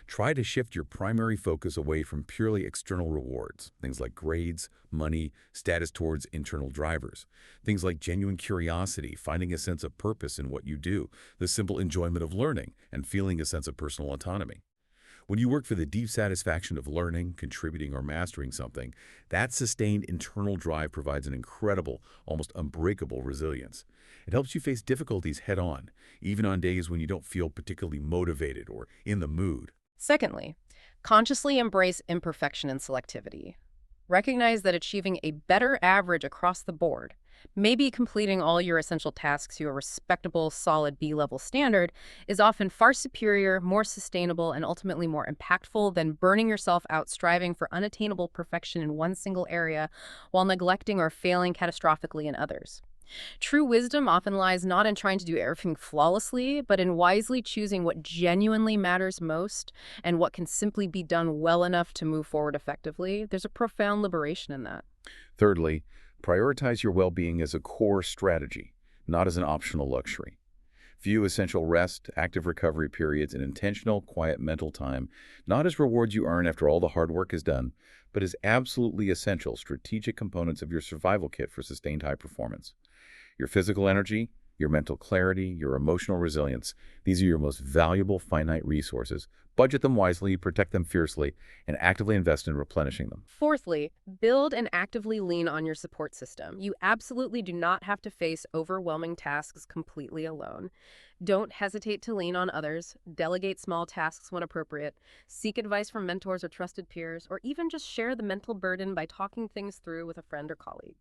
Try to shift your primary focus away from purely external rewards, things like grades, money, status towards internal drivers, things like genuine curiosity, finding a sense of purpose in what you do, the simple enjoyment of learning, and feeling a sense of personal autonomy. When you work for the deep satisfaction of learning, contributing, or mastering something, that sustained internal drive provides an incredible, almost unbreakable resilience. It helps you face difficulties head-on, even on days when you don't feel particularly motivated or in the mood. Secondly, consciously embrace imperfection and selectivity. Recognize that achieving a better average across the board, maybe completing all your essential tasks to a respectable, solid B-level standard, is often far superior, more sustainable, and ultimately more impactful than burning yourself out striving for unattainable perfection in one single area while neglecting or failing catastrophically in others. True wisdom often lies not in trying to do everything flawlessly, but in wisely choosing what genuinely matters most and what can simply be done well enough to move forward effectively. There's a profound liberation in that. Thirdly, prioritize your well-being as a core strategy, not as an optional luxury. View essential rest, active recovery periods, and intentional, quiet mental time not as rewards you earn after all the hard work is done, but as absolutely essential strategic components of your survival kit for sustained high performance. Your physical energy, your mental clarity, your emotional resilience, these are your most valuable finite resources. Budget them wisely, protect them fiercely, and actively invest in replenishing them. Fourthly, build and actively lean on your support system. You absolutely do not have to face overwhelming tasks completely alone. Don't hesitate to lean on others, delegate small tasks when appropriate, seek advice from mentors or trusted peers, or even just share the mental burden by talking things through with a friend or colleague.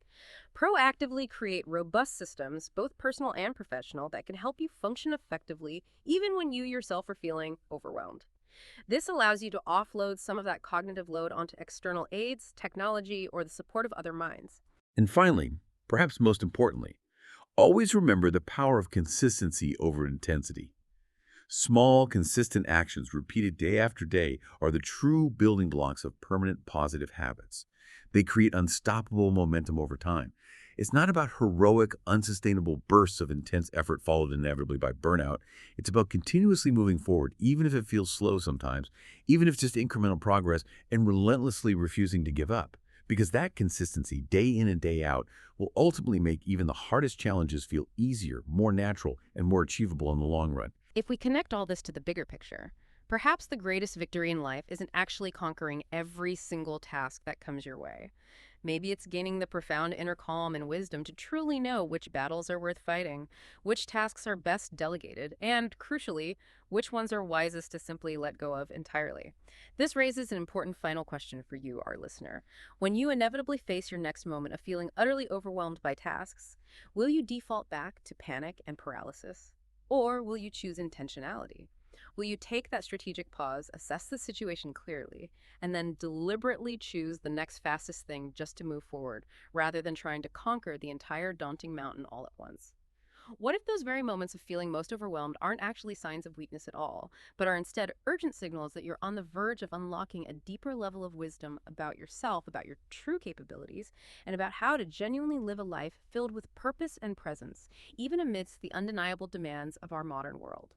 Proactively create robust systems, both personal and professional, that can help you function effectively even when you yourself are feeling overwhelmed. This allows you to offload some of that cognitive load onto external aids, technology, or the support of other minds. And finally, perhaps most importantly, always remember the power of consistency over intensity. Small, consistent actions repeated day after day are the true building blocks of permanent positive habits. They create unstoppable momentum over time. It's not about heroic, unsustainable bursts of intense effort followed inevitably by burnout. It's about continuously moving forward, even if it feels slow sometimes, even if it's just incremental progress, and relentlessly refusing to give up. Because that consistency, day in and day out, will ultimately make even the hardest challenges feel easier, more natural, and more achievable in the long run. If we connect all this to the bigger picture, perhaps the greatest victory in life isn't actually conquering every single task that comes your way. Maybe it's gaining the profound inner calm and wisdom to truly know which battles are worth fighting, which tasks are best delegated, and, crucially, which ones are wisest to simply let go of entirely. This raises an important final question for you, our listener. When you inevitably face your next moment of feeling utterly overwhelmed by tasks, will you default back to panic and paralysis? Or will you choose intentionality? Will you take that strategic pause, assess the situation clearly, and then deliberately choose the next fastest thing just to move forward, rather than trying to conquer the entire daunting mountain all at once? What if those very moments of feeling most overwhelmed aren't actually signs of weakness at all, but are instead urgent signals that you're on the verge of unlocking a deeper level of wisdom about yourself, about your true capabilities, and about how to genuinely live a life filled with purpose and presence, even amidst the undeniable demands of our modern world?